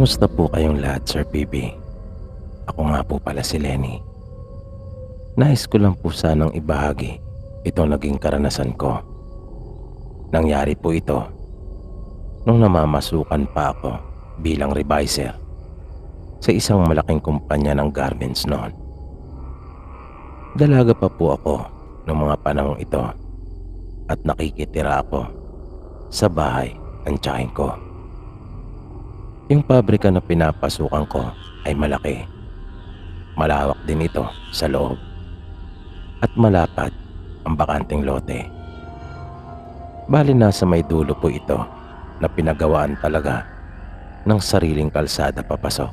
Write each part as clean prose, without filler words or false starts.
Kamusta po kayong lahat, Sir PB? Ako nga po pala si Lenny. Nais ko lang po sanang ibahagi itong naging karanasan ko. Nangyari po ito nung namamasukan pa ako bilang reviser sa isang malaking kumpanya ng garments noon. Dalaga pa po ako noong mga panahong ito at nakikitira ako sa bahay ng tiyahin ko. Yung pabrika na pinapasukan ko ay malaki. Malawak din ito sa loob. At malapad ang bakanteng lote. Bali nasa may dulo po ito na pinagawaan talaga ng sariling kalsada papasok.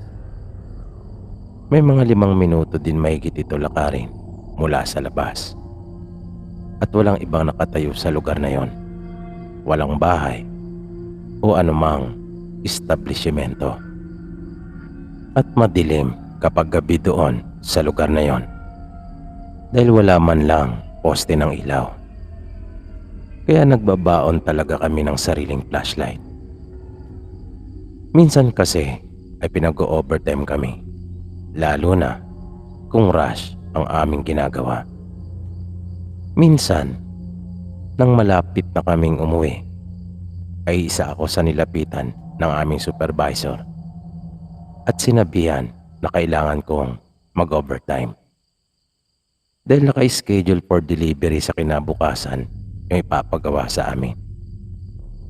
May mga 5 minuto din mahigit ito lakarin mula sa labas. At walang ibang nakatayo sa lugar na yon. Walang bahay o anumang establishmento. At madilim kapag gabi doon sa lugar na yon dahil wala man lang poste ng ilaw. Kaya nagbabaon talaga kami ng sariling flashlight. Minsan kasi ay pinag-o-overtime kami, lalo na kung rush ang aming ginagawa. Minsan, nang malapit na kaming umuwi, ay isa ako sa nilapitan ng aming supervisor at sinabihan na kailangan kong mag-overtime dahil naka-schedule for delivery sa kinabukasan yung ipapagawa sa amin.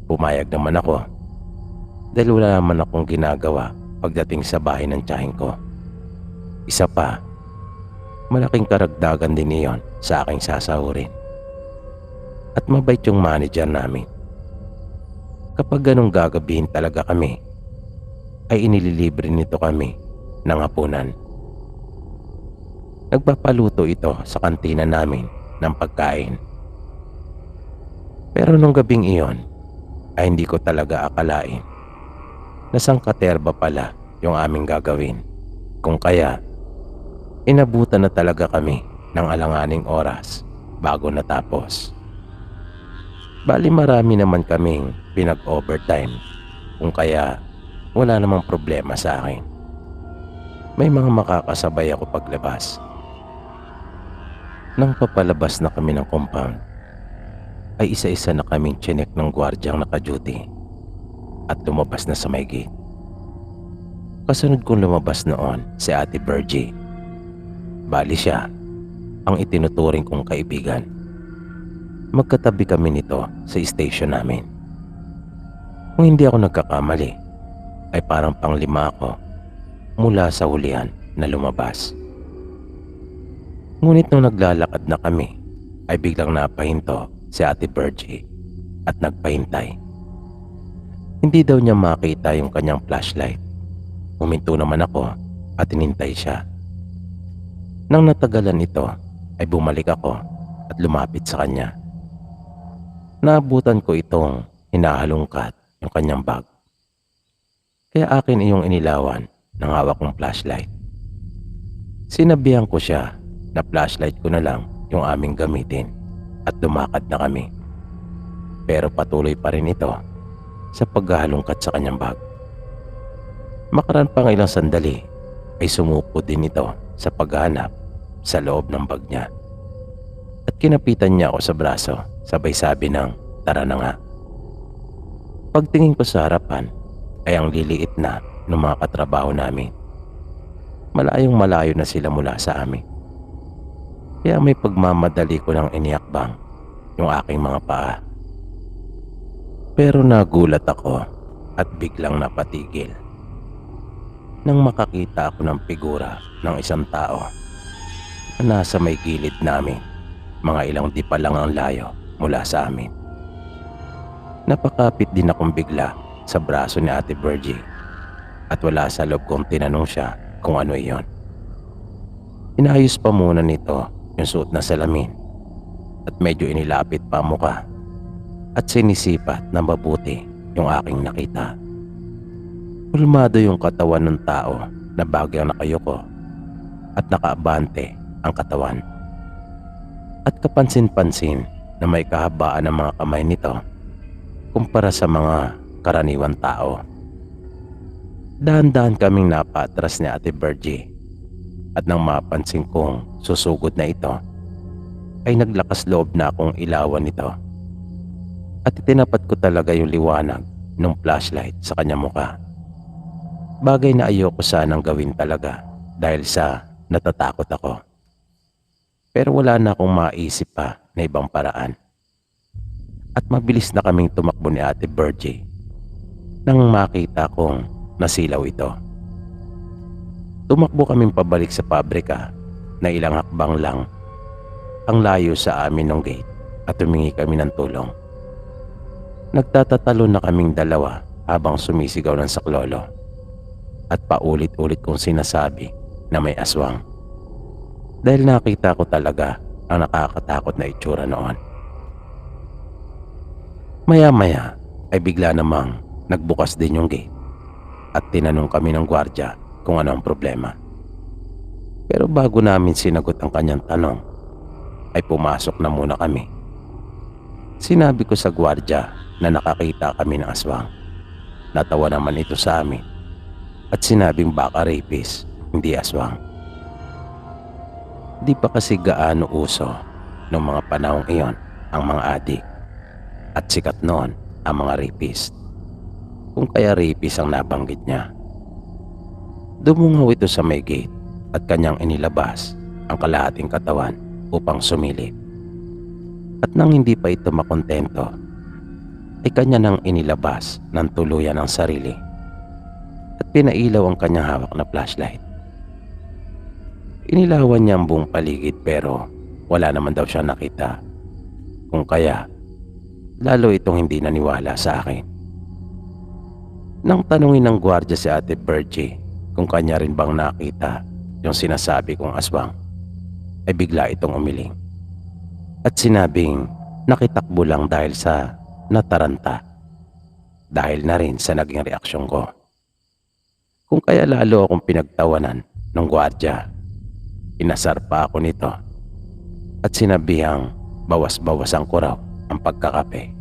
Pumayag naman ako dahil wala naman akong ginagawa pagdating sa bahay ng tiyahin ko. Isa pa, malaking karagdagan din iyon sa aking sasahurin. At mabait yung manager namin. Kapag ganong gagabihin talaga kami, ay inililibre nito kami ng hapunan. Nagpapaluto ito sa kantina namin ng pagkain. Pero nung gabing iyon, ay hindi ko talaga akalain na sangkaterba pala yung aming gagawin. Kung kaya, inabutan na talaga kami ng alanganing oras bago natapos. Bali marami naman kaming pinag-overtime, kung kaya wala namang problema sa akin. May mga makakasabay ako paglabas. Nang papalabas na kami ng compound, ay isa-isa na kaming tsinek ng gwardyang naka-duty at lumabas na sa may gate. Kasunod kong lumabas noon si Ate Virgie. Bali siya ang itinuturing kong kaibigan. Magkatabi kami nito sa station namin. Kung hindi ako nagkakamali, ay parang pang-5 ako mula sa hulihan na lumabas. Ngunit nung naglalakad na kami, ay biglang napahinto si Ate Virgie at nagpahintay. Hindi daw niya makita yung kanyang flashlight. Huminto naman ako at hinintay siya. Nang natagalan ito, ay bumalik ako at lumapit sa kanya. Naabutan ko itong hinahalungkat yung kanyang bag. Kaya akin iyong inilawan ng hawak kong flashlight. Sinabihan ko siya na flashlight ko na lang yung aming gamitin at lumakad na kami. Pero patuloy pa rin ito sa paghahalungkat sa kanyang bag. Makaraan pang ilang sandali ay sumuko din ito sa paghahanap sa loob ng bag niya. At kinapitan niya ako sa braso, sabay sabi ng tara na nga. Pagtingin ko sa harapan ay ang liliit na ng mga katrabaho namin. Malayong malayo na sila mula sa amin. Kaya may pagmamadali ko ng iniakbang yung aking mga paa. Pero nagulat ako at biglang napatigil nang makakita ako ng figura ng isang tao na nasa may gilid namin, mga ilang di pa lang ang layo mula sa amin. Napakapit din akong bigla sa braso ni Ate Virgie at wala sa loob kong tinanong siya kung ano iyon. Inayos pa muna nito yung suot na salamin at medyo inilapit pa ang muka at sinisipat na mabuti yung aking nakita. Hulmado yung katawan ng tao na bagyang nakayuko at nakaabante ang katawan. At kapansin-pansin na may kahabaan ng mga kamay nito kumpara sa mga karaniwang tao. Dahan-dahan kaming napatras ni Ate Virgie at nang mapansin kong susugod na ito, ay naglakas loob na akong ilawan nito at itinapat ko talaga yung liwanag ng flashlight sa kanyang muka. Bagay na ayoko sanang gawin talaga dahil sa natatakot ako. Pero wala na akong maisip pa na ibang paraan. At mabilis na kaming tumakbo ni Ate Virgie nang makita kong nasilaw ito. Tumakbo kaming pabalik sa pabrika na ilang hakbang lang ang layo sa amin ng gate at humingi kami ng tulong. Nagtatatalo na kaming dalawa habang sumisigaw ng saklolo at paulit-ulit kong sinasabi na may aswang. Dahil nakita ko talaga ang nakakatakot na itsura noon. Maya-maya ay bigla namang nagbukas din yung gate at tinanong kami ng gwardiya kung ano ang problema. Pero bago namin sinagot ang kanyang tanong, ay pumasok na muna kami. Sinabi ko sa gwardiya na nakakita kami ng aswang. Natawa naman ito sa amin at sinabing baka rapist, hindi aswang. Di pa kasi gaano uso noong mga panahong iyon ang mga adik at sikat noon ang mga rapist. Kung kaya rapist ang nabanggit niya. Dumungaw ito sa may gate at kanyang inilabas ang kalahating katawan upang sumilip. At nang hindi pa ito makontento, ay kanya nang inilabas ng tuluyan ang sarili at pinailaw ang kanyang hawak na flashlight. Inilawan niya ang buong paligid pero wala naman daw siya nakita. Kung kaya, lalo itong hindi naniwala sa akin. Nang tanungin ng gwardiya si Ate Virgie kung kanya rin bang nakita yung sinasabi kong aswang, ay bigla itong umiling at sinabing nakitakbo lang dahil sa nataranta, dahil na rin sa naging reaksyon ko. Kung kaya lalo akong pinagtawanan ng gwardiya, inasar pa ako nito at sinabihang bawas-bawasan ko raw ang pagkakape.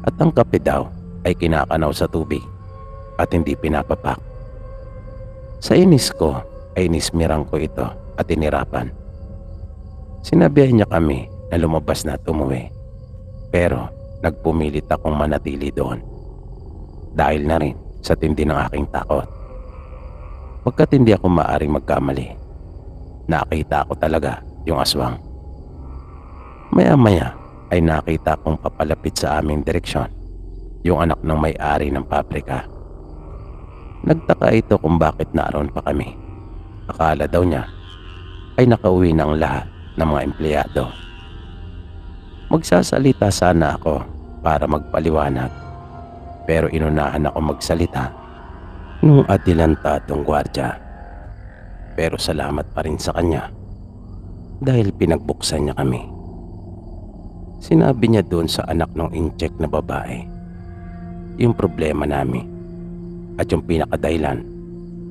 At ang kape daw ay kinakanaw sa tubig at hindi pinapapak. Sa inis ko ay inismirang ko ito at inirapan. Sinabihan niya kami na lumabas na at umuwi, pero nagpumilit akong manatili doon dahil na rin sa tindi ng aking takot. Pagkat hindi ako maaring magkamali, nakita ko talaga yung aswang. Maya-maya ay nakita kong papalapit sa aming direksyon yung anak ng may-ari ng pabrika. Nagtaka ito kung bakit naroon pa kami. Akala daw niya ay nakauwi na ang lahat ng mga empleyado. Magsasalita sana ako para magpaliwanag, pero inunahan ako magsalita nung atilanta atong gwardiya. Pero salamat pa rin sa kanya dahil pinagbuksan niya kami. Sinabi niya doon sa anak ng incheck na babae yung problema namin at yung pinakadahilan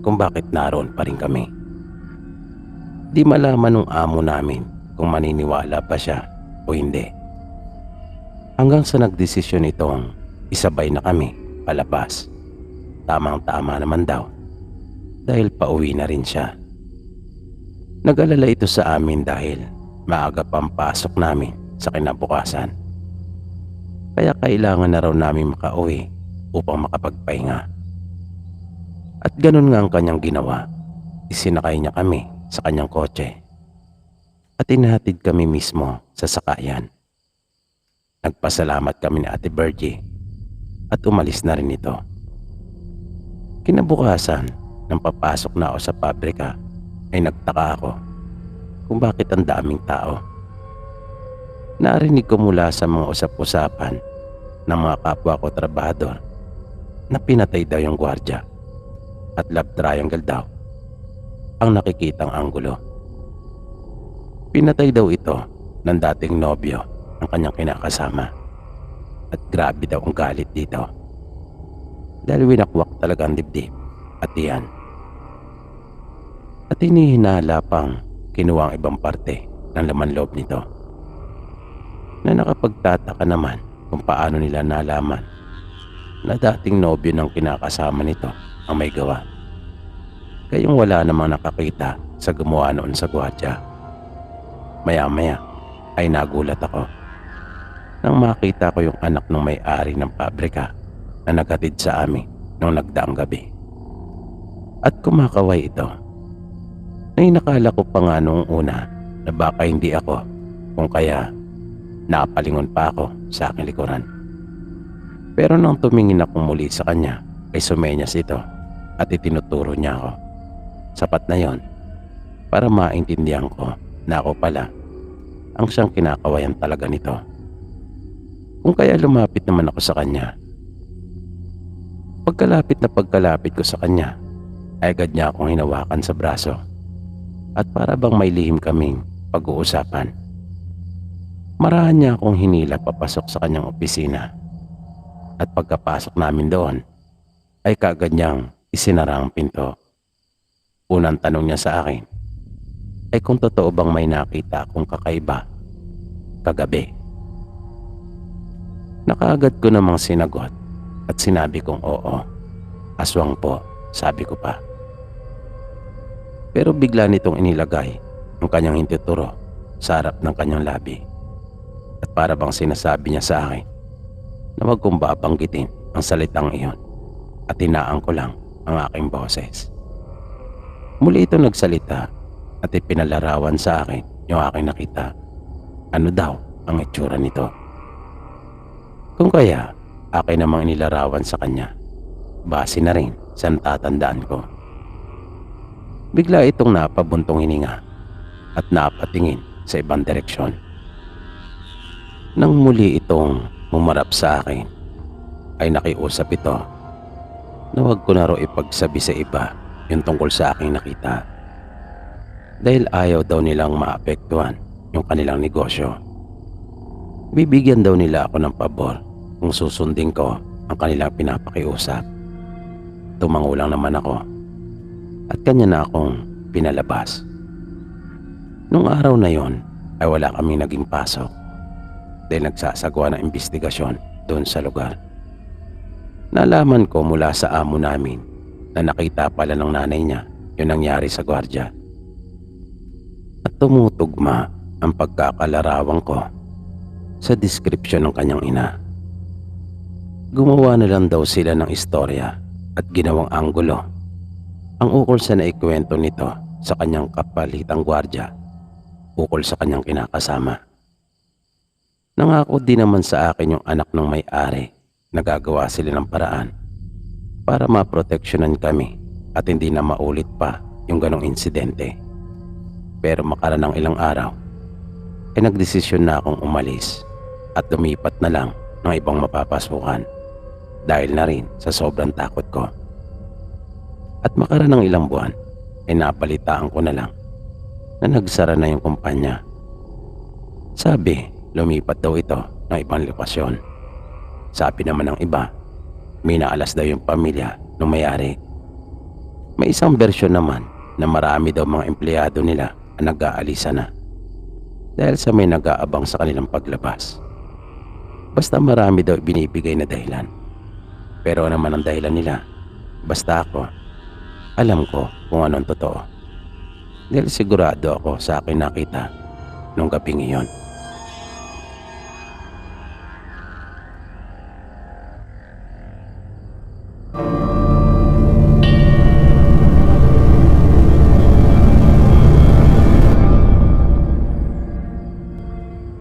kung bakit naroon pa rin kami. Di malaman ng amo namin kung maniniwala pa siya o hindi. Hanggang sa nagdesisyon itong isabay na kami palabas. Tamang-tama naman daw dahil pauwi na rin siya. Nag-alala ito sa amin dahil maaga pang pasok namin sa kinabukasan. Kaya kailangan na raw namin makauwi upang makapagpahinga. At ganun nga ang kanyang ginawa. Isinakay niya kami sa kanyang kotse at inahatid kami mismo sa sakayan. Nagpasalamat kami ni Ate Virgie at umalis na rin ito. Kinabukasan, nang papasok na ako sa pabrika, ay nagtaka ako kung bakit ang daming tao. Narinig ko mula sa mga usap-usapan ng mga kapwa ko trabahador na pinatay daw yung gwardiya at love triangle daw ang nakikitang anggulo. Pinatay daw ito ng dating nobyo ng kanyang kinakasama at grabe daw ang galit dito dahil winakwak talaga ang dibdib at iyan. At hinihinala pang kinuha ang ibang parte ng laman loob nito na nakapagtataka naman kung paano nila nalaman na dating nobyo ng kinakasama nito ang may gawa. Gayong wala namang nakakita sa gumawa noon sa gwardiya. Maya-maya ay nagulat ako nang makita ko yung anak ng may-ari ng pabrika na naghatid sa amin noong nagdaang gabi. At kumakaway ito. Nakala ko pa nga noong una na baka hindi ako, kung kaya nakapalingon pa ako sa aking likuran. Pero nang tumingin ako muli sa kanya ay sumenyas ito at itinuturo niya ako. Sapat na yon para maintindihan ko na ako pala ang siyang kinakawayan talaga nito. Kung kaya lumapit naman ako sa kanya. Pagkalapit ko sa kanya ay agad niya akong hinawakan sa braso at para bang may lihim kaming pag-uusapan. Marahan niya akong hinila papasok sa kanyang opisina at pagkapasok namin doon ay kaagad niyang isinara ang pinto. Unang tanong niya sa akin ay kung totoo bang may nakita akong kakaiba kagabi. Nakaagad ko namang sinagot at sinabi kong oo. Aswang po, sabi ko pa. Pero bigla nitong inilagay ang kanyang hintuturo sa harap ng kanyang labi. At para bang sinasabi niya sa akin na wag kong babanggitin ang salitang iyon at hinaan ko lang ang aking boses. Muli ito nagsalita at ipinalarawan sa akin yung aking nakita. Ano daw ang itsura nito? Kung kaya, akin namang inilarawan sa kanya. Base na rin sa natatandaan ko. Bigla itong napabuntong hininga at napatingin sa ibang direksyon. Nang muli itong mumarap sa akin, ay nakiusap ito na huwag ko na raw ipagsabi sa iba yung tungkol sa aking nakita. Dahil ayaw daw nilang maapektuhan yung kanilang negosyo. Bibigyan daw nila ako ng pabor kung susundin ko ang kanilang pinapakiusap. Tumango lang naman ako at kanya na akong pinalabas. Nung araw na yon ay wala kaming naging pasok dahil nagsasagawa ng investigasyon doon sa lugar. Nalaman ko mula sa amo namin na nakita pala ng nanay niya yung nangyari sa gwardiya. At tumutugma ang pagkakalarawan ko sa description ng kanyang ina. Gumawa na lang daw sila ng istorya at ginawang anggulo ang ukol sa naikwento nito sa kanyang kapalitang gwardiya ukol sa kanyang kinakasama. Nangako din naman sa akin yung anak ng may-ari na gagawa sila ng paraan para maproteksyonan kami at hindi na maulit pa yung ganong insidente. Pero makaran ng ilang araw ay nagdesisyon na akong umalis at lumipat na lang ng ibang mapapasukan dahil na rin sa sobrang takot ko. At makaran ng ilang buwan ay napalitaan ko na lang na nagsara na yung kumpanya. Sabi, lumipat daw ito ng ibang lokasyon. Sabi naman ng iba, minaalas daw yung pamilya ng may-ari. May isang bersyon naman na marami daw mga empleyado nila na nag-aalisa na dahil sa may nag-aabang sa kanilang paglabas. Basta marami daw binibigay na dahilan. Pero naman ang dahilan nila, basta ako, alam ko kung anong totoo. Dahil sigurado ako sa akin nakita nung gabing iyon.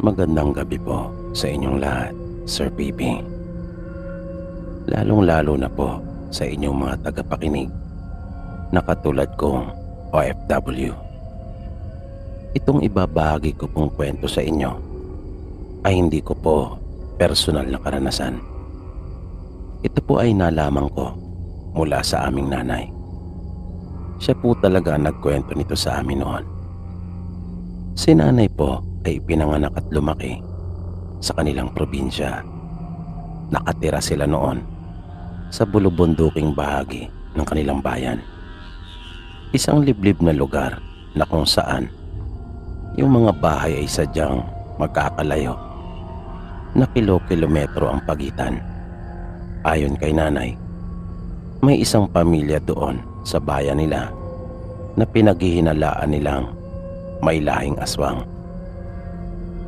Magandang gabi po sa inyong lahat, Sir Pipi. Lalong-lalo na po sa inyong mga tagapakinig na katulad kong OFW. Itong ibabahagi ko pong kwento sa inyo ay hindi ko po personal na karanasan. Ito po ay nalaman ko mula sa aming nanay. Siya po talaga nagkwento nito sa amin noon. Si nanay po ay pinanganak at lumaki sa kanilang probinsya. Nakatira sila noon sa bulubunduking bahagi ng kanilang bayan. Isang liblib na lugar na kung saan yung mga bahay ay sadyang magkakalayo na kilo-kilometro ang pagitan. Ayon kay nanay, May isang pamilya doon sa bayan nila na pinaghihinalaan nilang may lahing aswang.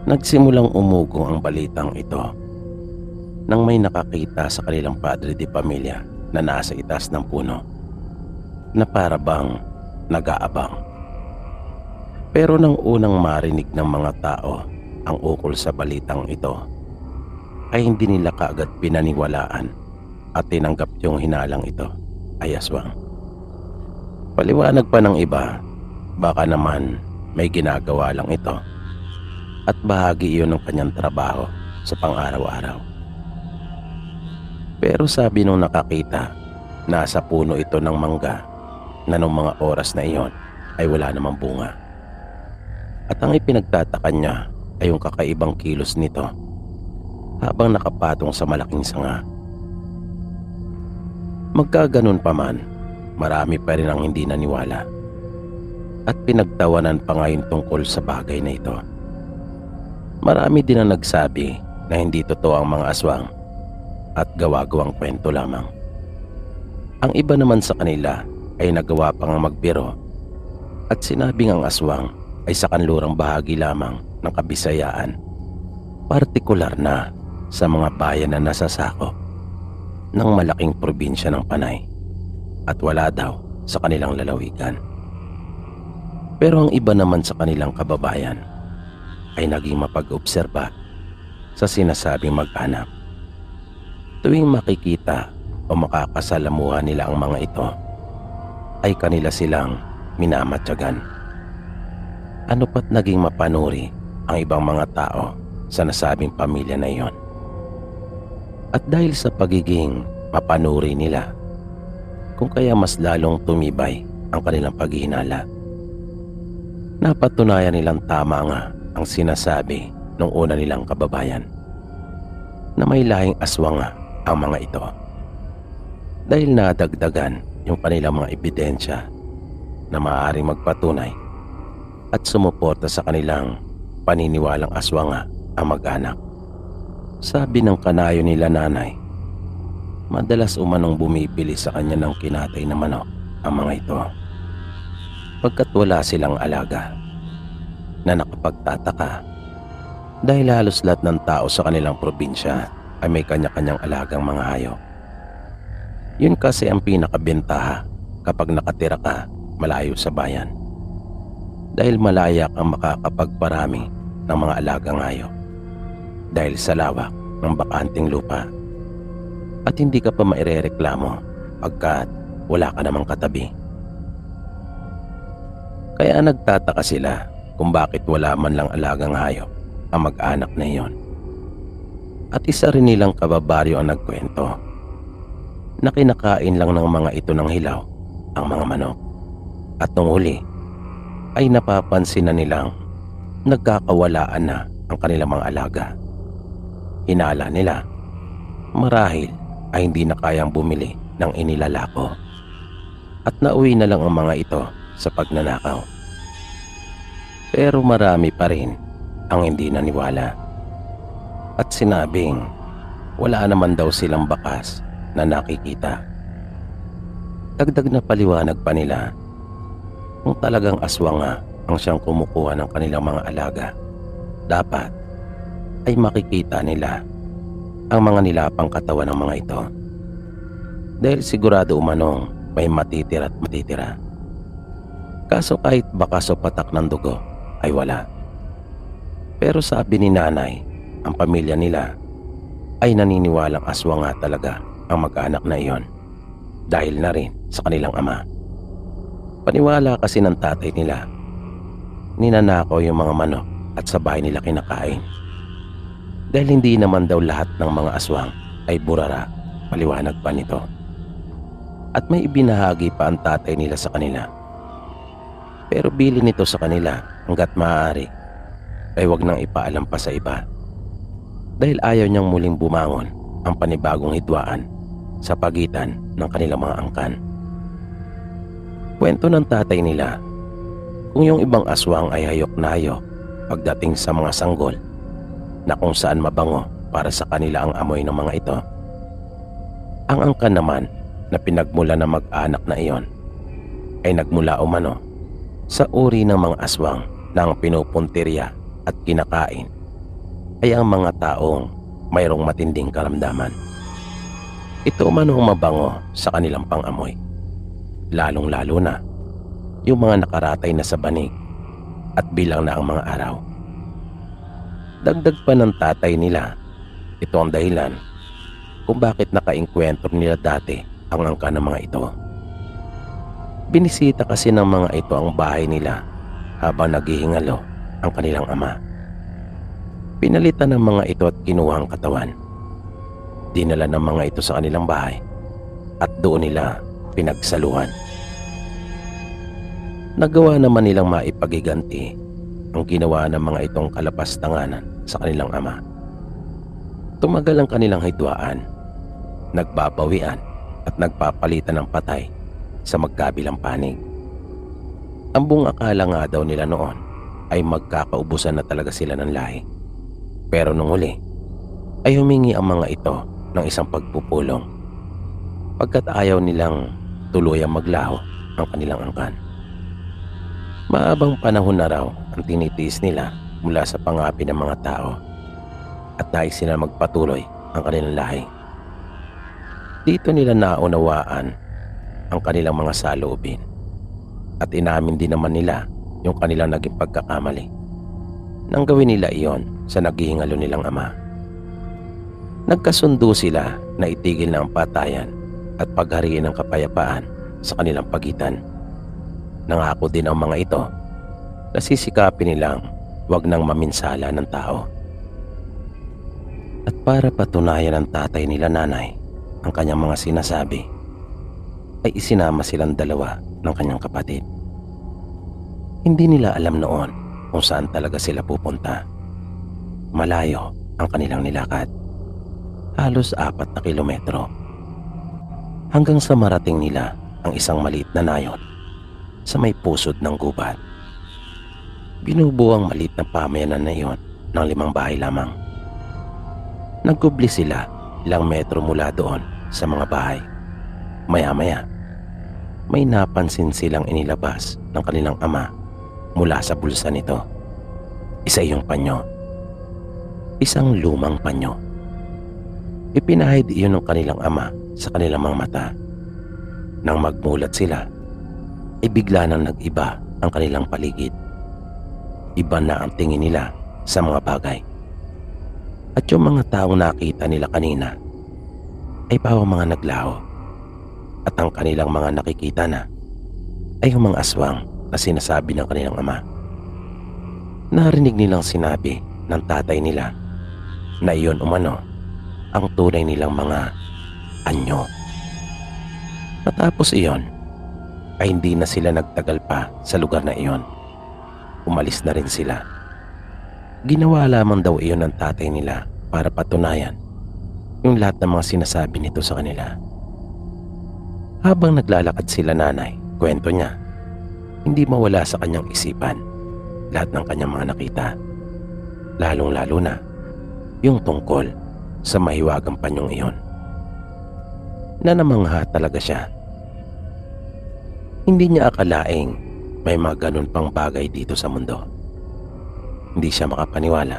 Nagsimulang umugong ang balitang ito nang may nakakita sa kanilang padre de pamilya na nasa itaas ng puno na para bang nag-aabang. Pero nang unang marinig ng mga tao ang ukol sa balitang ito, ay hindi nila kaagad pinaniwalaan at tinanggap yung hinalang ito ay aswang. Paliwanag pa ng iba, baka naman may ginagawa lang ito at bahagi iyon ng kanyang trabaho sa pang-araw-araw. Pero sabi nung nakakita, nasa puno ito ng mangga na nung mga oras na iyon ay wala namang bunga. At ang ipinagtataka niya ay yung kakaibang kilos nito habang nakapatong sa malaking sanga. Magkaganon pa man, marami pa rin ang hindi naniwala at pinagtawanan pa ngayon tungkol sa bagay na ito. Marami din ang nagsabi na hindi totoo ang mga aswang at gawa-gawang kwento lamang. Ang iba naman sa kanila ay nagawa pang magbiro at sinabing ang aswang ay sa kanlurang bahagi lamang ng Kabisayaan, partikular na sa mga bayan na nasasakop ng malaking probinsya ng Panay at wala daw sa kanilang lalawigan. Pero ang iba naman sa kanilang kababayan ay naging mapag-obserba sa sinasabing mag-anak. Tuwing makikita o makakasalamuhan nila ang mga ito, ay kanila silang minamatyagan. Ano pat naging mapanuri ang ibang mga tao sa nasabing pamilya na iyon. At dahil sa pagiging mapanuri nila, kung kaya mas lalong tumibay ang kanilang paghihinala. Napatunayan nilang tama nga ang sinasabi ng una nilang kababayan na may lahing aswang nga ang mga ito. Dahil nadagdagan yung kanilang mga ebidensya na maaaring magpatunay at sumuporta sa kanilang paniniwalang aswang nga ang mag-anak. Sabi ng kanayo nila nanay, madalas umanong bumibili sa kanya ng kinatay na manok ang mga ito. Pagkat wala silang alaga, na nakapagtataka dahil halos lahat ng tao sa kanilang probinsya ay may kanya-kanyang alagang mga hayop. Yun kasi ang pinakabentaha kapag nakatira ka malayo sa bayan. Dahil malaya kang makakapagparami ng mga alagang hayop dahil sa lawak ng bakanting lupa. At hindi ka pa mairereklamo pagkat wala ka namang katabi. Kaya nagtataka sila kung bakit wala man lang alagang hayop ang mag-anak na iyon. At isa rin nilang kababaryo ang nagkwento na kinakain lang ng mga ito ng hilaw ang mga manok. At nung huli ay napapansin na nilang nagkakawalaan na ang kanilang mga alaga. Hinala nila, marahil ay hindi na kayang bumili ng inilalako at nauwi na lang ang mga ito sa pagnanakaw. Pero marami pa rin ang hindi naniwala at sinabing wala naman daw silang bakas na nakikita. Dagdag na paliwanag pa nila, kung talagang aswang nga ang siyang kumukuha ng kanilang mga alaga, dapat ay makikita nila ang mga nilapang katawan ng mga ito. Dahil sigurado umanong may matitira at matitira. Kaso kahit bakas o patak ng dugo ay wala. Pero sabi ni nanay, ang pamilya nila ay naniniwalang aswang nga talaga ang mag-anak na iyon dahil na rin sa kanilang ama. Paniwala kasi ng tatay nila, ninanakaw yung mga manok at sa bahay nila kinakain. Dahil hindi naman daw lahat ng mga aswang ay burara, paliwanag pa nito. At may ibinahagi pa ang tatay nila sa kanila. Pero bilin nito sa kanila hanggat maaari ay wag nang ipaalam pa sa iba. Dahil ayaw niyang muling bumangon ang panibagong hidwaan sa pagitan ng kanilang mga angkan. Kwento ng tatay nila, kung yung ibang aswang ay hayok na hayok pagdating sa mga sanggol na kung saan mabango para sa kanila ang amoy ng mga ito, ang angkan naman na pinagmula ng mag-anak na iyon ay nagmula umano sa uri ng mga aswang na ang pinupuntirya at kinakain ay ang mga taong mayroong matinding karamdaman. Ito umano ang mabango sa kanilang pangamoy, lalong-lalo na yung mga nakaratay na sa banig at bilang na ang mga araw. Dagdag pa ng tatay nila, ito ang dahilan kung bakit nakainkwentro nila dati ang angka ng mga ito. Binisita kasi ng mga ito ang bahay nila habang naghihingalo ang kanilang ama. Pinalitan ng mga ito at kinuha ang katawan. Dinala ng mga ito sa kanilang bahay at doon nila pinagsaluhan. Nagawa naman nilang maipagiganti ang ginawa ng mga itong kalapastanganan sa kanilang ama. Tumagal ang kanilang hidwaan, nagbabawian at nagpapalitan ng patay sa magkabilang panig. Ang buong akala nga daw nila noon ay magkakaubusan na talaga sila ng lahi. Pero nung huli ay humingi ang mga ito ng isang pagpupulong pagkat ayaw nilang tuluyang maglaho ang kanilang angkan. Maabang panahon na raw ang tinitiis nila mula sa pangapi ng mga tao at nais sila magpatuloy ang kanilang lahi. Dito nila naunawaan ang kanilang mga saloobin at inamin din naman nila yung kanilang naging pagkakamali nang gawin nila iyon sa naghihingalo nilang ama. Nagkasundo sila na itigil na ang patayan at paghariin ng kapayapaan sa kanilang pagitan. Nangako din ang mga ito na sisikapin nilang wag nang maminsala ng tao. At para patunayan ng tatay nila nanay ang kanyang mga sinasabi, ay isinama silang dalawa ng kanyang kapatid. Hindi nila alam noon kung saan talaga sila pupunta. Malayo ang kanilang nilakad, halos 4 na kilometro, hanggang sa marating nila ang isang maliit na nayon sa may pusod ng gubat. Binubuo ang maliit na pamayanan na iyon ng 5 bahay lamang. Nagkubli sila ilang metro mula doon sa mga bahay. Maya-maya, may napansin silang inilabas ng kanilang ama mula sa bulsa nito. Isa iyong panyo. Isang lumang panyo. Ipinahid iyon ng kanilang ama sa kanilang mga mata. Nang magmulat sila, ay bigla nang nag-iba ang kanilang paligid. Iba na ang tingin nila sa mga bagay. At yung mga taong nakita nila kanina ay pawang mga naglaho. At ang kanilang mga nakikita na ay yung mga aswang na sinasabi ng kanilang ama. Narinig nilang sinabi ng tatay nila na iyon umano ang tunay nilang mga anyo. Matapos iyon ay hindi na sila nagtagal pa sa lugar na iyon. Umalis na rin sila. Ginawa lamang daw iyon ng tatay nila para patunayan yung lahat ng mga sinasabi nito sa kanila. Habang naglalakad sila nanay, kwento niya, hindi mawala sa kanyang isipan lahat ng kanyang mga nakita. Lalong-lalo na yung tungkol sa mahiwagang panyong iyon. Nanamangha talaga siya. Hindi niya akalaing may mga ganun pang bagay dito sa mundo. Hindi siya makapaniwala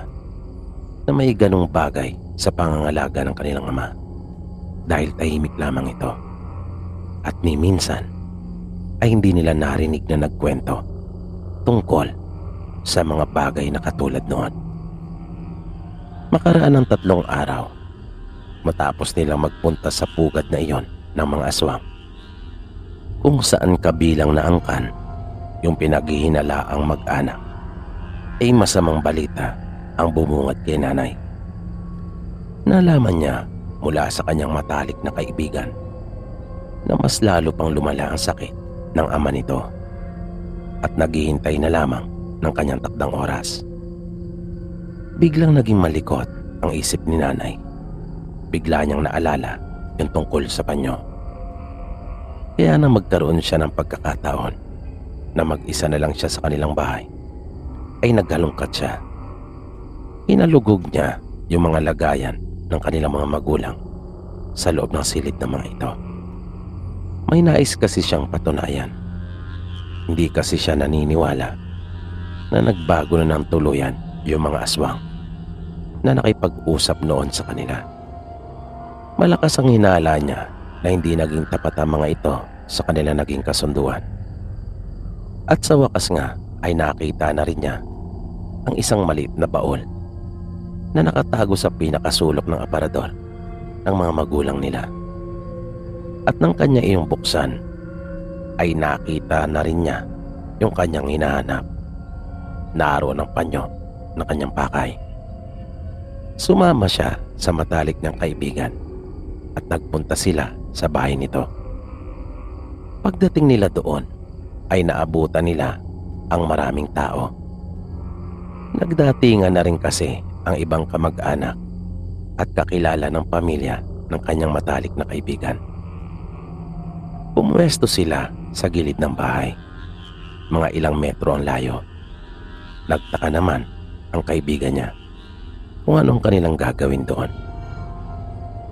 na may ganung bagay sa pangangalaga ng kanilang ama dahil tahimik lamang ito. At ni minsan ay hindi nila narinig na nagkwento tungkol sa mga bagay na katulad noon. Makaraan ng 3 araw matapos nilang magpunta sa pugad na iyon ng mga aswang, kung saan kabilang na angkan yung pinaghihinalaang mag-anak, ay masamang balita ang bumungad kay nanay. Nalaman niya mula sa kanyang matalik na kaibigan na mas lalo pang lumala ang sakit ng ama nito at naghihintay na lamang ng kanyang takdang oras. Biglang naging malikot ang isip ni nanay. Bigla niyang naalala yung tungkol sa panyo. Kaya nang magkaroon siya ng pagkakataon na mag-isa na lang siya sa kanilang bahay, ay naghalungkat siya. Hinalugog niya yung mga lagayan ng kanilang mga magulang sa loob ng silid ng mga ito. May nais kasi siyang patunayan. Hindi kasi siya naniniwala na nagbago na ng tuluyan yung mga aswang na nakipag-usap noon sa kanila. Malakas ang hinala niya na hindi naging tapat ang mga ito sa kanila naging kasunduan. At sa wakas nga ay nakita na rin niya ang isang maliit na baol na nakatago sa pinakasulok ng aparador ng mga magulang nila. At nang kanya iyong buksan, ay nakita na rin niya yung kanyang hinahanap. Naroon ang panyo ng kanyang pakay. Sumama siya sa matalik niyang kaibigan at nagpunta sila sa bahay nito. Pagdating nila doon, ay naabutan nila ang maraming tao. Nagdatingan na rin kasi ang ibang kamag-anak at kakilala ng pamilya ng kanyang matalik na kaibigan. Pumuwesto sila sa gilid ng bahay. Mga ilang metro ang layo. Nagtaka naman ang kaibigan niya kung anong kanilang gagawin doon.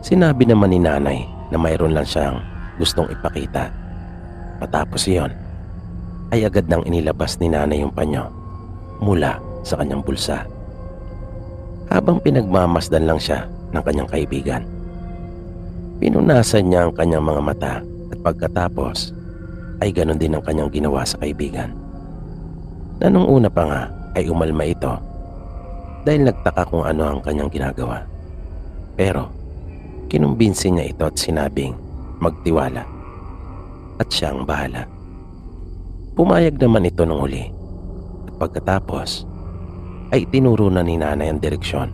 Sinabi naman ni nanay na mayroon lang siyang gustong ipakita. Matapos iyon, ay agad nang inilabas ni nanay yung panyo mula sa kanyang bulsa. Habang pinagmamasdan lang siya ng kanyang kaibigan, pinunasan niya ang kanyang mga mata at pagkatapos ay ganon din ang kanyang ginawa sa kaibigan. Na nung una pa nga ay umalma ito dahil nagtaka kung ano ang kanyang ginagawa. Pero kinumbinsi niya ito at sinabing magtiwala at siya ang bahala. Pumayag naman ito nung huli at pagkatapos ay tinuro na ni nanay ang direksyon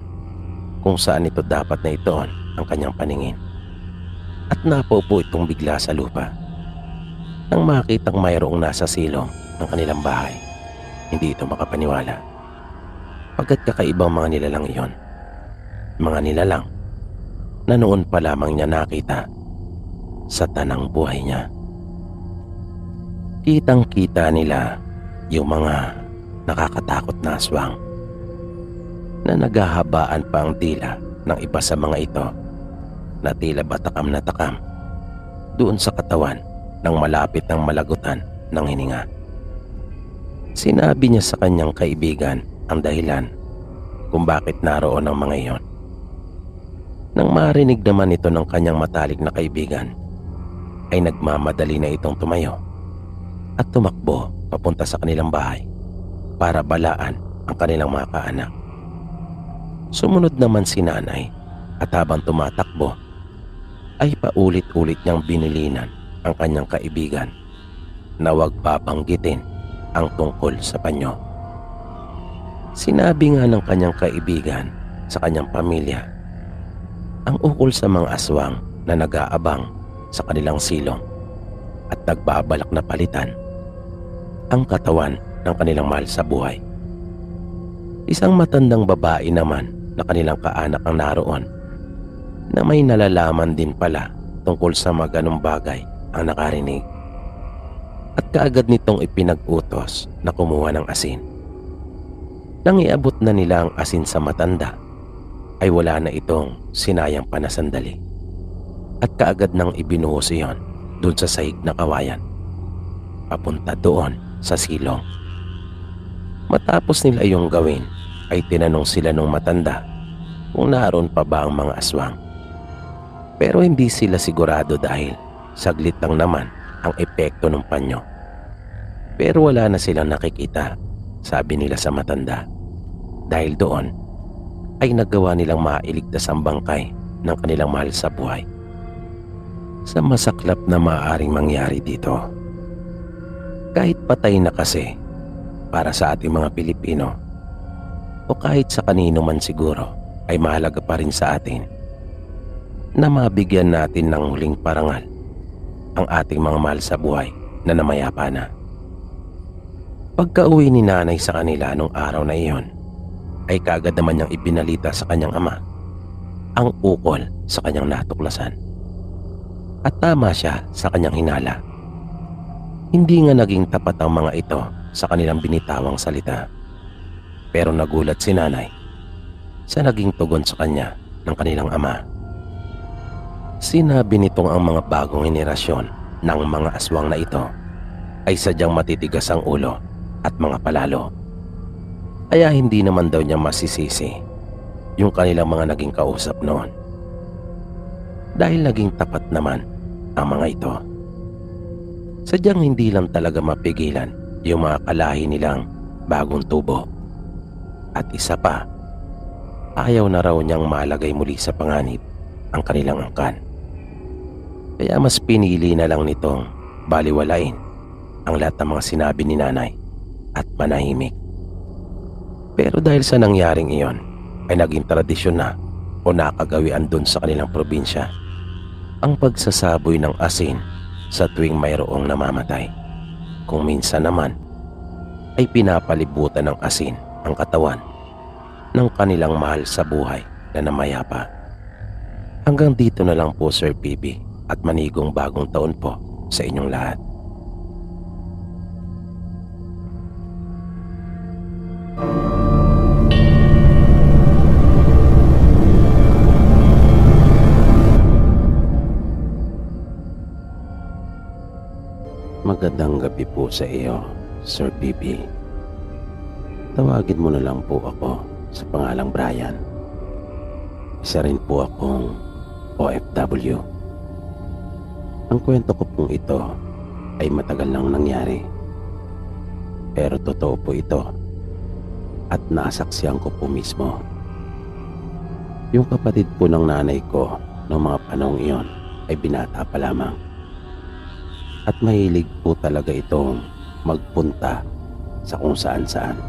kung saan ito dapat na itoon ang kanyang paningin. At napaupo itong bigla sa lupa. Nang makitang mayroong nasa silong ng kanilang bahay, hindi ito makapaniwala. Pagkat kakaibang mga nilalang iyon. Mga nilalang na noon pa lamang niya nakita sa tanang buhay niya. Kitang-kita nila yung mga nakakatakot na aswang na naghahabaan pa ang dila ng iba sa mga ito na tila ba takam na takam doon sa katawan ng malapit ng malagutan ng hininga. Sinabi niya sa kanyang kaibigan ang dahilan kung bakit naroon ang mga iyon. Nang marinig naman ito ng kanyang matalik na kaibigan, ay nagmamadali na itong tumayo at tumakbo papunta sa kanilang bahay para balaan ang kanilang mga kaanak. Sumunod naman si nanay at habang tumatakbo ay paulit-ulit niyang binilinan ang kanyang kaibigan na huwag babanggitin ang tungkol sa panyo. Sinabi nga ng kanyang kaibigan sa kanyang pamilya ang ukol sa mga aswang na nag-aabang sa kanilang silong at nagbabalak na palitan ang katawan ng kanilang mahal sa buhay. Isang matandang babae naman na kanilang kaanak ang naroon na may nalalaman din pala tungkol sa mga ganong bagay ang nakarinig. At kaagad nitong ipinag-utos na kumuha ng asin. Nang iabot na nila ang asin sa matanda, ay wala na itong sinayang pa na sandali. At kaagad nang ibinuhos iyon doon sa sahig na kawayan, papunta doon sa silong. Matapos nila iyong gawin, ay tinanong sila ng matanda kung naroon pa ba ang mga aswang. Pero hindi sila sigurado dahil saglit lang naman ang epekto ng panyo. Pero wala na silang nakikita, sabi nila sa matanda. Dahil doon ay nagawa nilang mailigtas ang bangkay ng kanilang mahal sa buhay. Sa masaklap na maaaring mangyari dito, kahit patay na kasi para sa ating mga Pilipino o kahit sa kanino man siguro, ay mahalaga pa rin sa atin na mabigyan natin ng huling parangal ang ating mga mahal sa buhay na namayapa na. Pagka-uwi ni nanay sa kanila nung araw na iyon, ay kaagad naman niyang ibinalita sa kanyang ama ang ukol sa kanyang natuklasan. At tama siya sa kanyang hinala. Hindi nga naging tapat ang mga ito sa kanilang binitawang salita. Pero nagulat si nanay sa naging tugon sa kanya ng kanilang ama. Sinabi nitong ang mga bagong henerasyon ng mga aswang na ito ay sadyang matitigas ang ulo at mga palalo. Kaya hindi naman daw niya masisisi yung kanilang mga naging kausap noon. Dahil naging tapat naman ang mga ito. Sadyang hindi lang talaga mapigilan yung mga kalahi nilang bagong tubo. At isa pa, ayaw na raw niyang malagay muli sa panganib ang kanilang angkan. Kaya mas pinili na lang nitong baliwalain ang lahat ng mga sinabi ni nanay at manahimik. Pero dahil sa nangyaring iyon ay naging tradisyon na o nakagawian dun sa kanilang probinsya ang pagsasaboy ng asin sa tuwing mayroong namamatay. Kung minsan naman ay pinapalibutan ng asin ang katawan ng kanilang mahal sa buhay na namayapa. Hanggang dito na lang po, Sir PB, at manigong bagong taon po sa inyong lahat. Magandang gabi po sa iyo, Sir PB. Tawagin mo na lang po ako sa pangalang Brian. Isa rin po akong OFW. Ang kwento ko pong ito ay matagal nang nangyari. Pero totoo po ito at nasaksihan ko po mismo. Yung kapatid po ng nanay ko noong mga panahong iyon ay binata pa lamang. At mahilig po talaga itong magpunta sa kung saan-saan.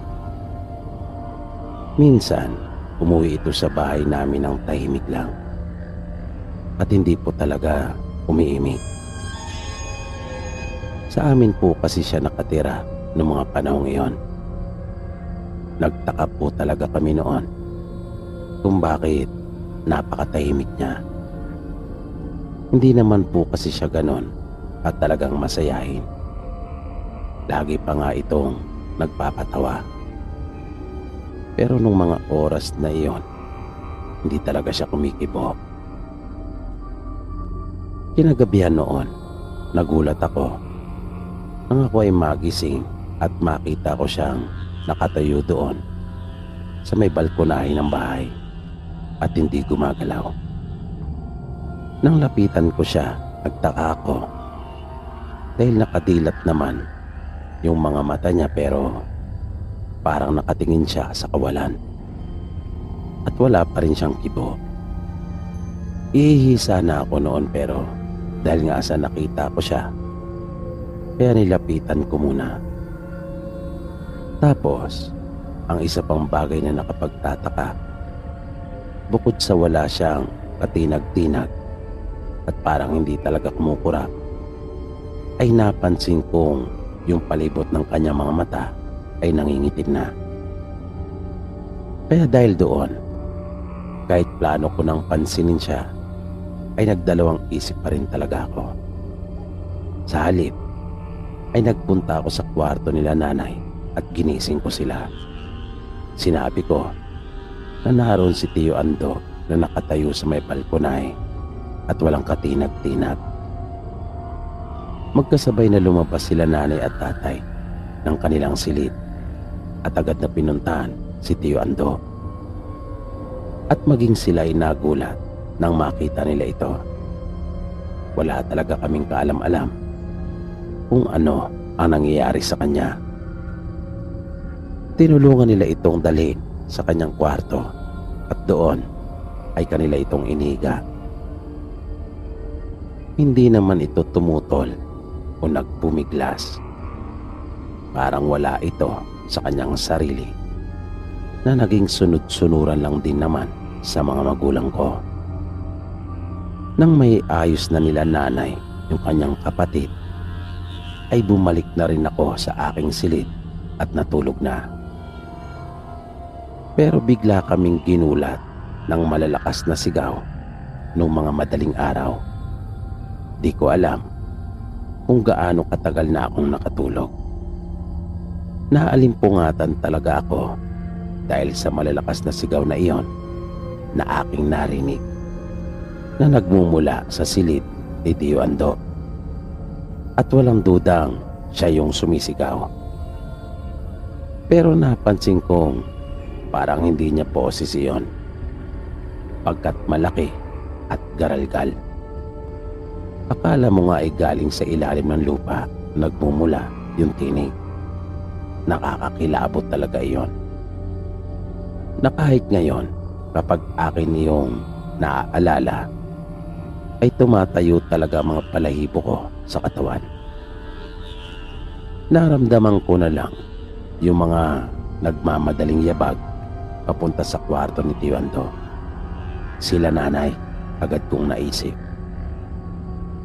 Minsan, umuwi ito sa bahay namin ng tahimik lang. At hindi po talaga umiimik. Sa amin po kasi siya nakatira noong mga panahong iyon. Nagtaka po talaga kami noon kung bakit napakatahimik niya. Hindi naman po kasi siya ganon at talagang masayahin. Lagi pa nga itong nagpapatawa. Pero nung mga oras na iyon, hindi talaga siya kumikibo. Kinagabihan noon, nagulat ako nang ako ay magising at makita ko siyang nakatayo doon sa may balkonahe ng bahay at hindi gumagalaw. Nang lapitan ko siya, nagtaka ako dahil nakadilat naman yung mga mata niya pero parang nakatingin siya sa kawalan at wala pa rin siyang kibo. Ihihisa na ako noon pero dahil nga sa nakita ko siya, kaya nilapitan ko muna. Tapos, ang isa pang bagay na nakapagtataka, bukod sa wala siyang katinag-tinag at parang hindi talaga kumukurap, ay napansin kong yung palibot ng kanyang mga mata ay nangingitim na. Kaya dahil doon, kahit plano ko nang pansinin siya, ay nagdalawang isip pa rin talaga ako. Sa halip, ay nagpunta ako sa kwarto nila nanay at ginising ko sila. Sinabi ko na naroon si Tio Ando na nakatayo sa may balkonahe at walang katinag-tinag. Magkasabay na lumabas sila nanay at tatay ng kanilang silid at agad na pinuntahan si Tio Ando. At maging sila ay nagulat nang makita nila ito. Wala talaga kaming kaalam-alam kung ano ang nangyayari sa kanya. Tinulungan nila itong dalhin sa kanyang kwarto at doon ay kanila itong iniga. Hindi naman ito tumutol o nagpumiglas. Parang wala ito sa kanyang sarili na naging sunod-sunuran lang din naman sa mga magulang ko. Nang may ayos na nila nanay yung kanyang kapatid, ay bumalik na rin ako sa aking silid at natulog na. Pero bigla kaming ginulat ng malalakas na sigaw nung mga madaling araw. Di ko alam kung gaano katagal na akong nakatulog. Naalimpungatan talaga ako dahil sa malalakas na sigaw na iyon na aking narinig na nagmumula sa silid ni Tio Ando. At walang dudang siya yung sumisigaw. Pero napansin kong parang hindi niya boses iyon, pagkat malaki at garalgal. Akala mo nga ay galing sa ilalim ng lupa nagmumula yung tinig. Nakakakilabot talaga iyon. Na kahit ngayon, kapag akin yung naaalala, ay tumatayo talaga ang mga balahibo ko sa katawan. Naramdaman ko na lang yung mga nagmamadaling yabag papunta sa kwarto ni Tio Ando. Sila nanay, agad kong naisip.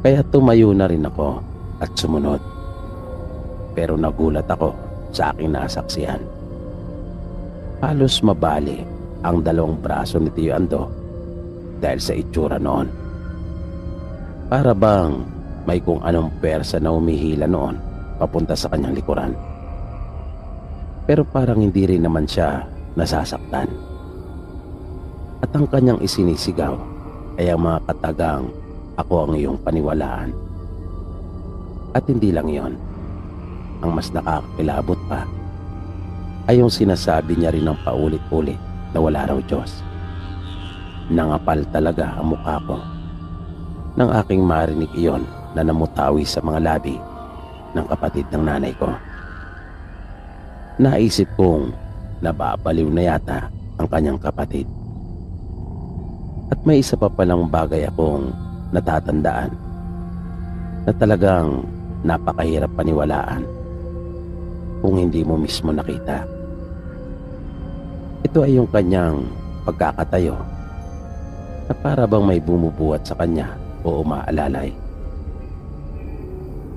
Kaya tumayo na rin ako at sumunod. Pero nagulat ako sa aking nasaksihan. Halos mabali ang dalawang braso ni Tio Ando dahil sa itsura noon. Para bang may kung anong pwersa na humihila noon papunta sa kanyang likuran. Pero parang hindi rin naman siya nasasaktan. At ang kanyang isinisigaw ay ang mga katagang, "Ako ang iyong paniwalaan." At hindi lang yon. Ang mas nakakakilabot pa ay yung sinasabi niya rin ng paulit-ulit na wala raw Diyos. Nangapal talaga ang mukha ko nang aking marinig iyon na namutawi sa mga labi ng kapatid ng nanay ko. Naisip kong nababaliw na yata ang kanyang kapatid. At may isa pa palang bagay akong natatandaan na talagang napakahirap paniwalaan kung hindi mo mismo nakita. Ito ay yung kanyang pagkakatayo na para bang may bumubuhat sa kanya o umaalalay.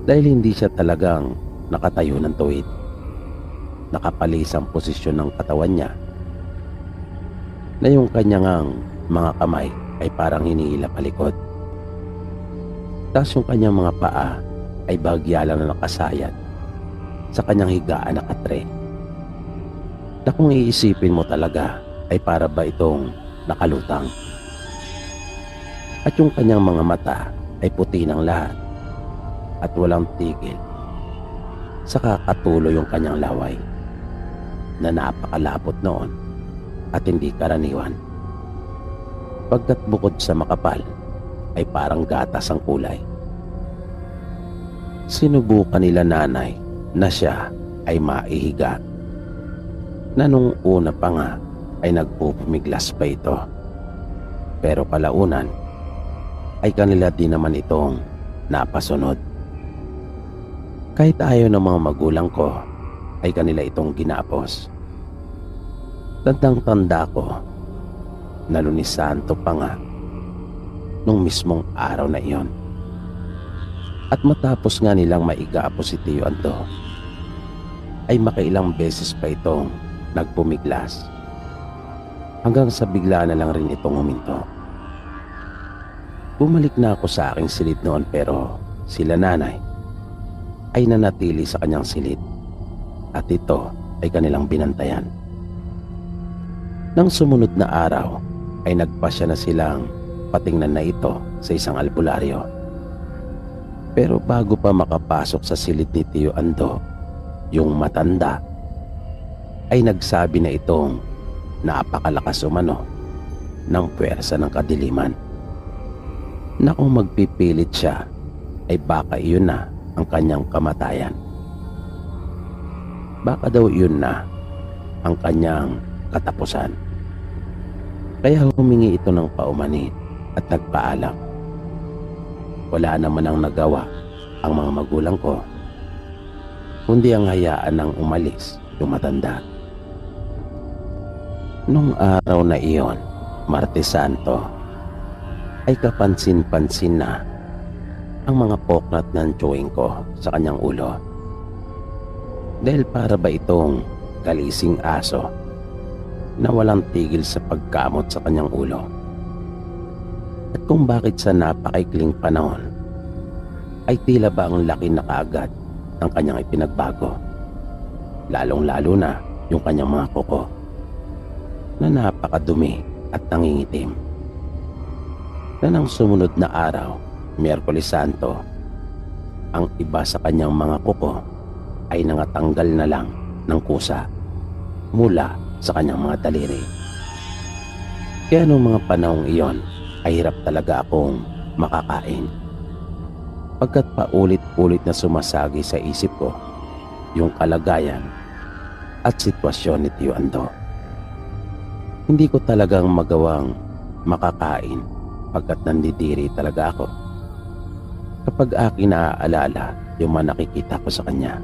Dahil hindi siya talagang nakatayo ng tuwid. Nakapalis ang posisyon ng katawan niya na yung kanyang mga kamay ay parang hinihila palikod. Tapos yung kanyang mga paa ay bahagya lang na nakasayad sa kanyang higaan na katre. Na kung iisipin mo talaga ay para ba itong nakalutang. At yung kanyang mga mata ay puti ng lahat at walang tigil. Saka katuloy yung kanyang laway na napakalapot noon at hindi karaniwan. Pagkat bukod sa makapal ay parang gatas ang kulay. Sinubukan nila nanay na siya ay maihiga, na nung una pa nga ay nagpupumiglas pa ito. Pero kalaunan ay kanila din naman itong napasunod. Kahit ayaw ng mga magulang ko ay kanila itong ginapos. Tandang-tanda ko na Lunes Santo pa nga nung mismong araw na iyon. At matapos nga nilang maigapo si Tio Ando ay makailang beses pa itong nagpumiglas hanggang sa bigla na lang rin itong huminto. Bumalik na ako sa aking silid noon pero sila nanay ay nanatili sa kanyang silid at ito ay kanilang binantayan. Nang sumunod na araw ay nagpasya na silang patingnan na ito sa isang albularyo. Pero bago pa makapasok sa silid ni Tio Ando, yung matanda ay nagsabi na itong napakalakas umano ng puwersa ng kadiliman, na kung magpipilit siya ay baka iyon na ang kanyang kamatayan. Baka daw iyon na ang kanyang katapusan. Kaya humingi ito ng paumanhin at nagpaalam. Wala naman ang nagawa ang mga magulang ko, kundi ang hayaan ng umalis yung matanda. Nung araw na iyon, Martes Santo, ay kapansin-pansin na ang mga poknat ng chewing ko sa kanyang ulo. Dahil para ba itong galising aso na walang tigil sa pagkamot sa kanyang ulo. At kung bakit sa napakaikling panahon ay tila ba ang laki na kaagad ng kanyang ipinagbago, lalong-lalo na yung kanyang mga kuko na napakadumi at nangingitim. Na nang sumunod na araw, Miyerkules Santo, ang iba sa kanyang mga kuko ay nangatanggal na lang ng kusa mula sa kanyang mga daliri. Kaya noong mga panahong iyon ay hirap talaga akong makakain. Pagkat paulit-ulit na sumasagi sa isip ko yung kalagayan at sitwasyon ni Tio Ando. Hindi ko talagang magawang makakain pagkat nandidiri talaga ako kapag aking naaalala yung mga nakikita ko sa kanya.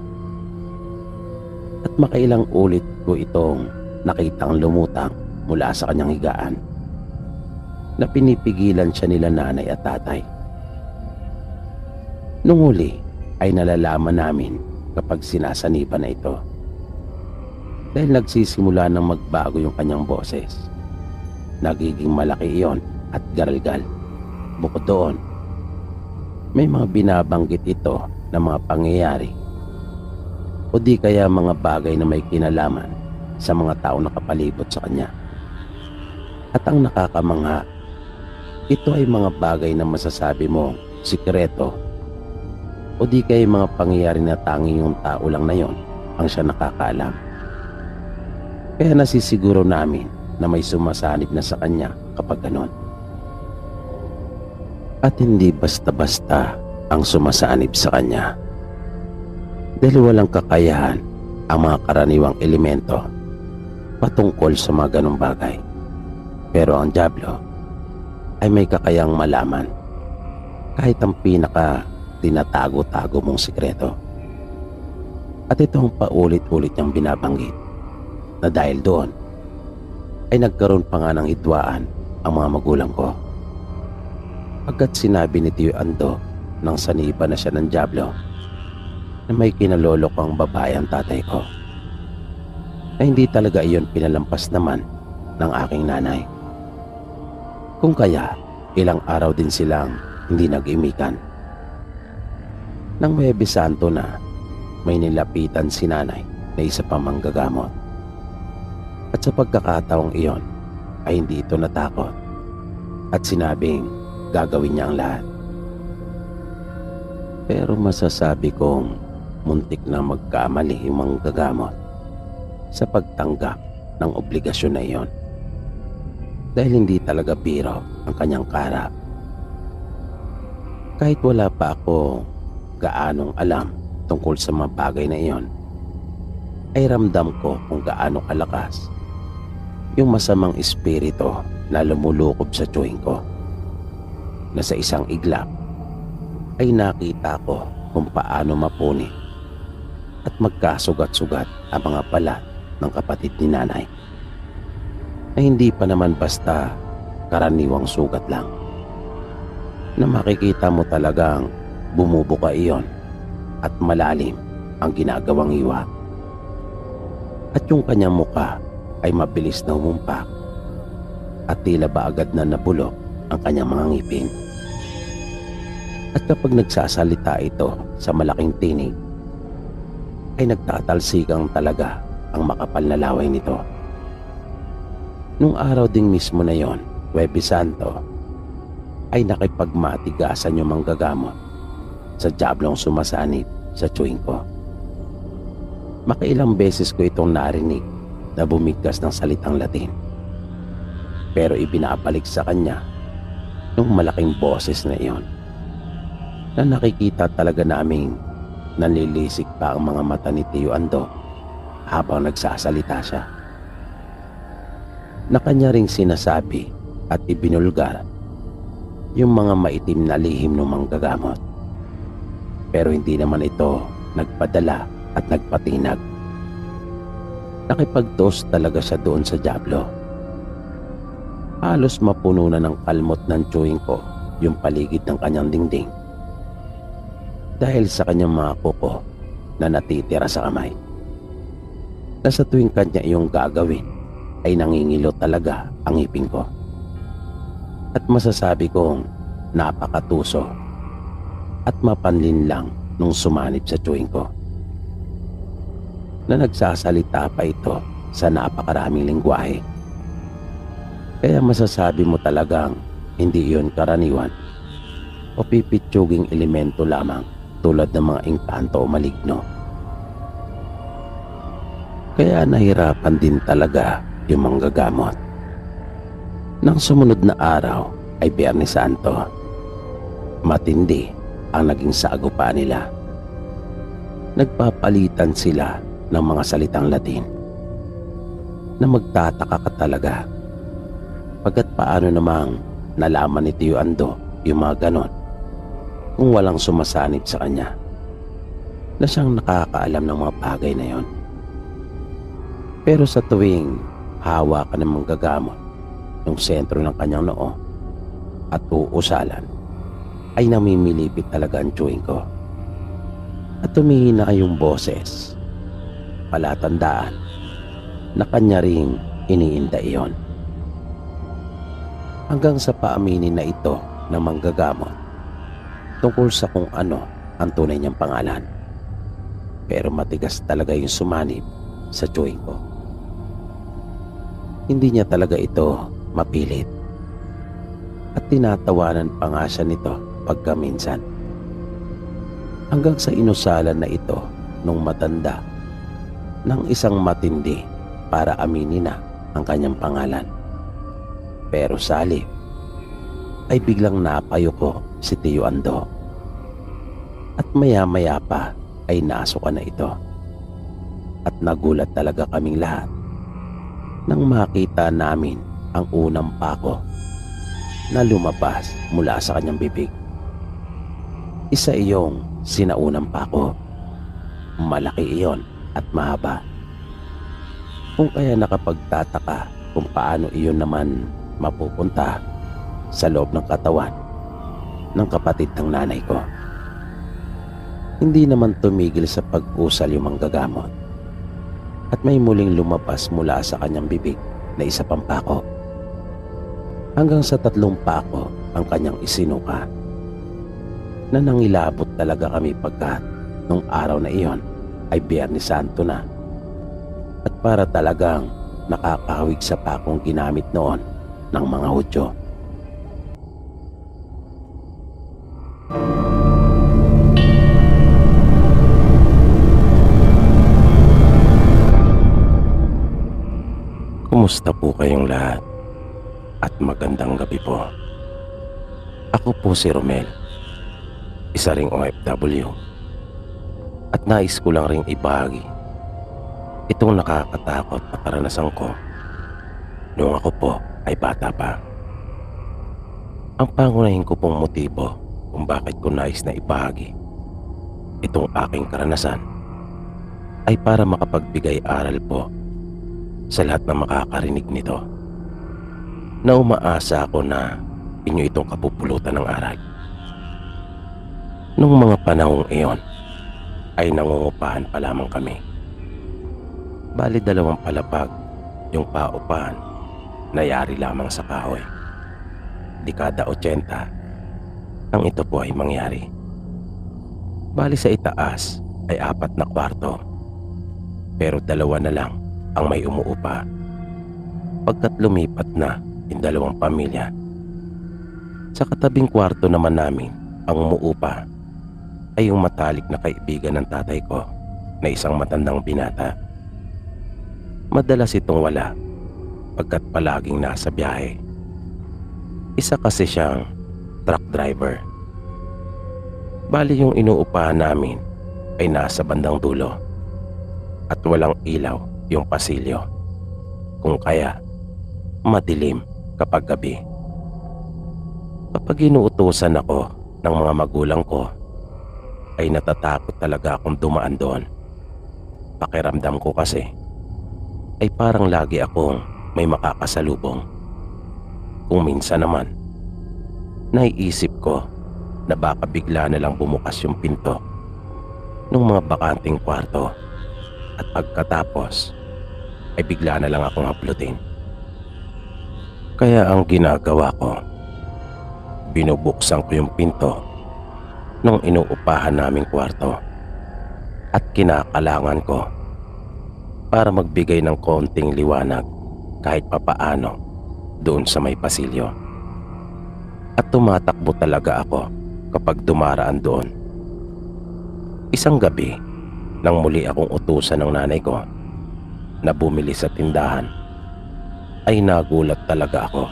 At makailang ulit ko itong nakitang lumutang mula sa kanyang higaan na pinipigilan siya nila nanay at tatay. Nung huli ay nalalaman namin kapag sinasaniban na ito dahil nagsisimula ng magbago yung kanyang boses. Nagiging malaki iyon at garalgal. Bukod doon, may mga binabanggit ito na mga pangyayari o di kaya mga bagay na may kinalaman sa mga tao nakapalibot sa kanya. At ang nakakamangha, ito ay mga bagay na masasabi mo sikreto o di kaya mga pangyayari na tanging yung tao lang na yon ang siya nakakaalam. Kaya nasisiguro namin na may sumasanib na sa kanya kapag ganon. At hindi basta-basta ang sumasanib sa kanya. Dahil walang kakayahan ang mga karaniwang elemento patungkol sa mga ganong bagay. Pero ang Diablo ay may kakayang malaman kahit ang pinaka tinatago-tago mong sikreto. At ito ang paulit-ulit niyang binabanggit na dahil doon ay nagkaroon pa nga ng hidwaan ang mga magulang ko. Pagkat sinabi ni Tio Ando nang saniba na siya ng Diablo na may kinalolok ang babae ang tatay ko, na hindi talaga iyon pinalampas naman ng aking nanay. Kung kaya ilang araw din silang hindi nag-imikan. Nang Huwebes Santo na, may nilapitan si nanay na isa pang manggagamot. At sa pagkakataong iyon ay hindi ito natakot at sinabing gagawin niya ang lahat. Pero masasabi kong muntik na magkamali yung manggagamot sa pagtanggap ng obligasyon na iyon. Dahil hindi talaga biro ang kanyang karap. Kahit wala pa ako gaanong alam tungkol sa mga bagay na iyon, ay ramdam ko kung gaano kalakas yung masamang espiritu na lumulukob sa tiyuhin ko, na sa isang iglap ay nakita ko kung paano mapuni at magkasugat-sugat ang mga balat ng kapatid ni nanay, na hindi pa naman basta karaniwang sugat lang, na makikita mo talagang bumubuka iyon at malalim ang ginagawang iwa. At yung kanyang muka ay mabilis na humumpak at tila ba agad na nabulok ang kanyang mga ngipin. At kapag nagsasalita ito sa malaking tinig, ay nagtatalsikang talaga ang makapal na laway nito. Nung araw ding mismo na yon, Huwebes Santo, ay nakipagmatigasan yung manggagamot sa diablong sumasanib sa tiyuhin ko. Makailang beses ko itong narinig na bumigkas ng salitang Latin, pero ibinabalik sa kanya nung malaking boses na iyon, na nakikita talaga naming nanlilisik pa ang mga mata ni Tio Ando habang nagsasalita siya, na kanya ring sinasabi at ibinulgar yung mga maitim na lihim ng manggagamot. Pero hindi naman ito nagpadala at nagpatinag. Nakipagtos talaga siya doon sa diablo. Halos mapuno na ng kalmot ng tiyuhin ko yung paligid ng kanyang dingding dahil sa kanyang mga kuko na natitira sa kamay, na sa tuwing kanya iyong gagawin ay nangingilo talaga ang ngipin ko. At masasabi kong napakatuso at mapanlin lang nung sumanib sa tiyuhin ko, na nagsasalita pa ito sa napakaraming lingwahe. Kaya masasabi mo talagang hindi iyon karaniwan o pipitsuging elemento lamang tulad ng mga engkanto o maligno. Kaya nahirapan din talaga yung manggagamot. Nang sumunod na araw ay Biyernes Santo. Matindi ang naging sagupaan nila. Nagpapalitan sila ng mga salitang Latin na magtataka ka talaga. Pagkat paano namang nalaman ni Tio Ando yung mga ganon kung walang sumasanib sa kanya na siyang nakakaalam ng mga bagay na yon. Pero sa tuwing hawakan ng manggagamot yung sentro ng kanyang noo at uusalan, ay namimilipit talaga ang chewing ko at tumihina yung boses. Palatandaan na kanya ring iniinda iyon. Hanggang sa paaminin na ito na manggagamot tungkol sa kung ano ang tunay niyang pangalan. Pero matigas talaga yung sumanib sa chewing ko. Hindi niya talaga ito mapilit. At tinatawanan pa nga siya nito pagka minsan. Hanggang sa inusalan na ito nung matanda ng isang matindi para aminin na ang kanyang pangalan. Pero sa halip ay biglang napayo ko si Tio Ando. At maya-maya pa ay nasuka na ito. At nagulat talaga kaming lahat nang makita namin ang unang pako na lumabas mula sa kanyang bibig. Isa iyong sinaunang pako. Malaki iyon at mahaba. Kung kaya nakapagtataka kung paano iyon naman mapupunta sa loob ng katawan ng kapatid ng nanay ko. Hindi naman tumigil sa pag-usal yung manggagamot at may muling lumabas mula sa kanyang bibig na isa pang pako. Hanggang sa 3 pako ang kanyang isinuka na nangilabot talaga kami pagkat nung araw na iyon ay Biyernes Santo na at para talagang nakakahawig sa pakong ginamit noon ng mga Hudyo. Kumusta po kayong lahat? At magandang gabi po. Ako po si Romel, isa ring OFW. At nais ko lang ring ibahagi itong nakakatakot na karanasan ko noong ako po ay bata pa. Ang pangunahin ko pong motibo kung bakit ko nais na ibahagi itong aking karanasan ay para makapagbigay aral po sa lahat na makakarinig nito, na umaasa ako na inyo itong kapupulutan ng aral. Nung mga panahong iyon ay nangungupahan pa lamang kami. Bali 2 palapag yung paupahan na yari lamang sa kahoy. Dekada 80 nang ito po ay mangyari. Bali sa itaas ay 4 na kwarto, pero 2 na lang ang may umuupa pagkat lumipat na yung 2 pamilya. Sa katabing kwarto naman namin ang umuupa ay yung matalik na kaibigan ng tatay ko na isang matandang binata. Madalas itong wala pagkat palaging nasa biyahe. Isa kasi siyang truck driver. Bali yung inuupahan namin ay nasa bandang dulo at walang ilaw yung pasilyo, kung kaya madilim kapag gabi. Kapag inuutusan ako ng mga magulang ko ay natatakot talaga akong dumaan doon. Pakiramdam ko kasi ay parang lagi akong may makakasalubong. Kung minsan naman naiisip ko na baka bigla na lang bumukas yung pinto ng mga bakanting kwarto at pagkatapos ay bigla na lang akong haplutin. Kaya ang ginagawa ko, binubuksan ko yung pinto ng inuupahan naming kwarto at kinakalangan ko para magbigay ng konting liwanag kahit papaano doon sa may pasilyo. At tumatakbo talaga ako kapag dumaraan doon Isang gabi, nang muli akong utusan ng nanay ko na bumili sa tindahan, ay nagulat talaga ako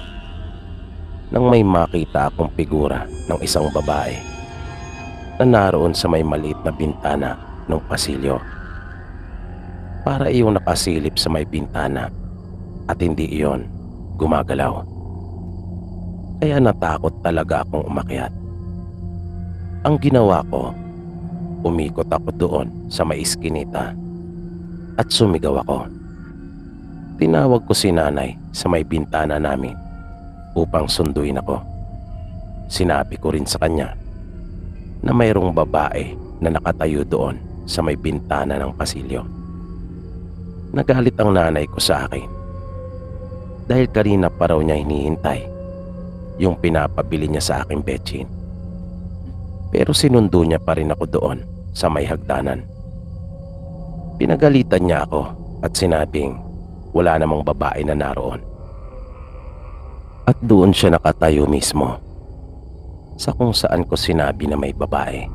nang may makita akong figura ng isang babae na naroon sa may maliit na bintana ng pasilyo. Para iyong nakasilip sa may bintana at hindi iyon gumagalaw. Kaya natakot talaga akong umakyat. Ang ginawa ko, umikot ako doon sa may iskinita at sumigaw ako. Tinawag ko si nanay sa may bintana namin upang sunduin ako. Sinabi ko rin sa kanya na mayroong babae na nakatayo doon sa may bintana ng pasilyo. Nagalit ang nanay ko sa akin dahil kanina pa raw niya hinihintay yung pinapabili niya sa aking betsin. Pero sinundo niya pa rin ako doon sa may hagdanan. Pinagalitan niya ako at sinabing wala namang babae na naroon. At doon siya nakatayo mismo sa kung saan ko sinabi na may babae.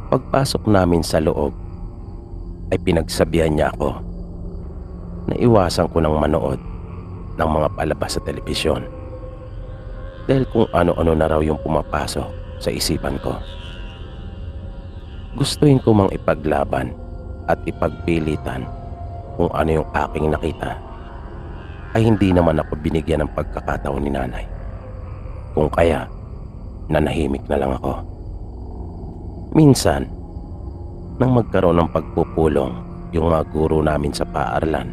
Pagpasok namin sa loob ay pinagsabihan niya ako na iwasan ko ng manood ng mga palabas sa telebisyon dahil kung ano-ano na raw yung pumapasok sa isipan ko. Gustuin ko mang ipaglaban at ipagpilitan kung ano yung aking nakita, ay hindi naman ako binigyan ng pagkakataon ni nanay. Kung kaya, nanahimik na lang ako. Minsan, nang magkaroon ng pagpupulong yung mga guro namin sa paaralan,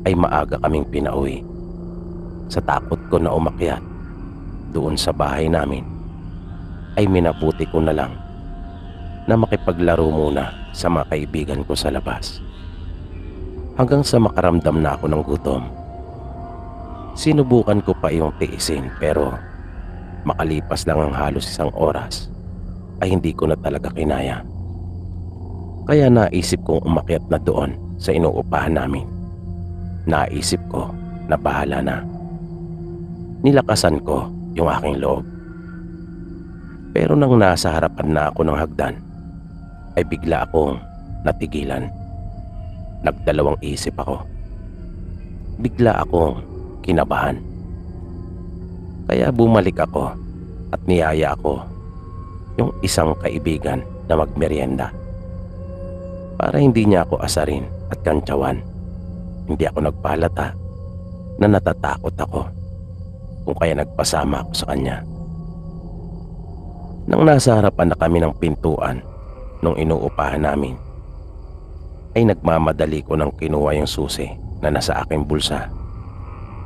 ay maaga kaming pinauwi. Sa takot ko na umakyat doon sa bahay namin, ay minabuti ko na lang na makipaglaro muna sa mga kaibigan ko sa labas. Hanggang sa makaramdam na ako ng gutom. Sinubukan ko pa yung tiisin pero makalipas lang ang halos isang oras ay hindi ko na talaga kinaya. Kaya naisip kong umakyat na doon sa inuupahan namin. Naisip ko na bahala na. Nilakasan ko yung aking loob. Pero nang nasa harapan na ako ng hagdan, ay bigla akong natigilan. Nagdalawang isip ako. Bigla akong kinabahan. Kaya bumalik ako at niyaya ako yung isang kaibigan na magmeryenda. Para hindi niya ako asarin at kantsawan, hindi ako nagpalata na natatakot ako, kung kaya nagpasama ako sa kanya. Nang nasa harapan na kami ng pintuan nung inuupahan namin, ay nagmamadali ko nang kinuha yung susi na nasa aking bulsa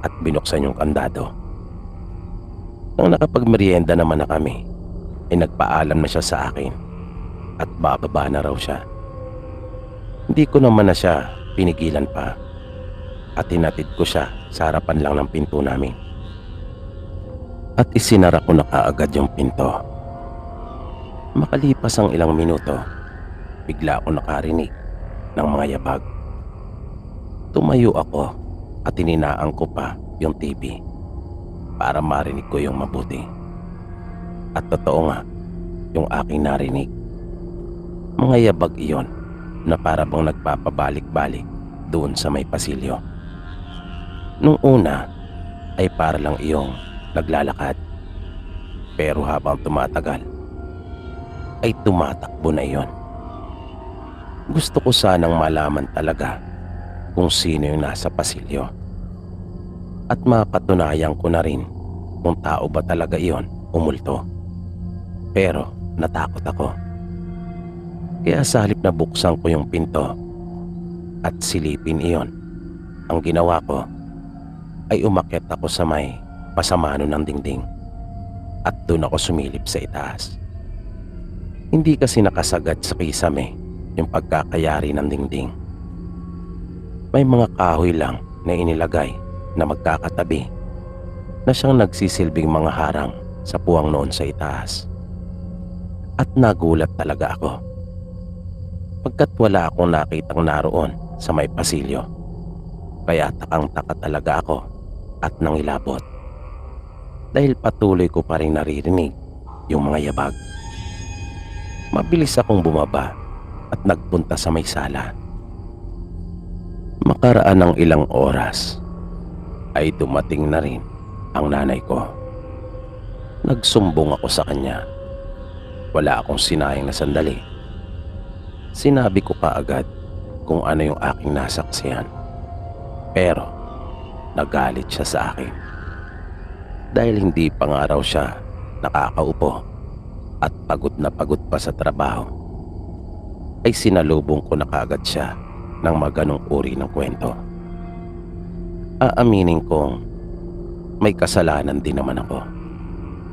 at binuksan yung kandado. Nang nakapagmeryenda naman na kami, ay nagpaalam na siya sa akin at bababa na raw siya. Hindi ko naman na siya pinigilan pa at hinatid ko siya sa harapan lang ng pinto namin. At isinara ko na kaagad yung pinto. Makalipas ang ilang minuto, bigla ako nakarinig ng mga yabag. Tumayo ako at ininaan ko pa yung TV para marinig ko yung mabuti. At totoo nga yung aking narinig. Mga yabag iyon na para bang nagpapabalik-balik doon sa may pasilyo. Nung una ay para lang iyong naglalakad, pero habang tumatagal ay tumatakbo na iyon. Gusto ko sanang malaman talaga kung sino yung nasa pasilyo at mapatunayan ko na rin kung tao ba talaga iyon o multo. Pero natakot ako. Kaya sa halip na buksan ko yung pinto at silipin iyon, ang ginawa ko ay umakyat ako sa may pasamano ng dingding at doon ako sumilip sa itaas. Hindi kasi nakasagad sa kisame yung pagkakayari ng dingding. May mga kahoy lang na inilagay na magkakatabi na siyang nagsisilbing mga harang sa puwang noon sa itaas. At nagulat talaga ako pagkat wala akong nakitang naroon sa may pasilyo. Kaya takang-taka talaga ako at nangilabot dahil patuloy ko pa rin naririnig yung mga yabag. Mabilis akong bumaba at nagpunta sa may sala. Makaraan ng ilang oras ay dumating na rin ang nanay ko. Nagsumbong ako sa kanya. Wala akong sinayang na sandali. Sinabi ko kaagad kung ano yung aking nasaksihan. Pero nagalit siya sa akin. Dahil hindi pa nga raw siya nakakaupo at pagod na pagod pa sa trabaho, ay sinalubong ko na kaagad siya ng maganong uri ng kwento. Aaminin kong may kasalanan din naman ako.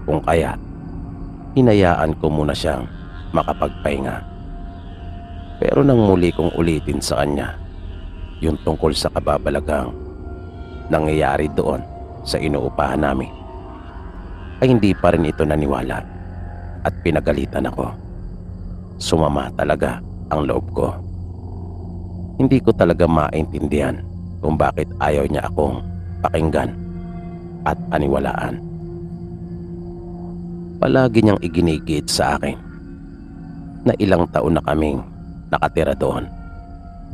Kung kaya, hinayaan ko muna siyang makapagpahinga. Pero nang muli kong ulitin sa kanya yung tungkol sa kababalagang nangyayari doon sa inuupahan namin, ay hindi pa rin ito naniwala at pinagalitan ako. Sumama talaga ang loob ko. Hindi ko talaga maintindihan kung bakit ayaw niya akong pakinggan at paniwalaan. Palagi niyang iginigit sa akin na ilang taon na kaming nakatira doon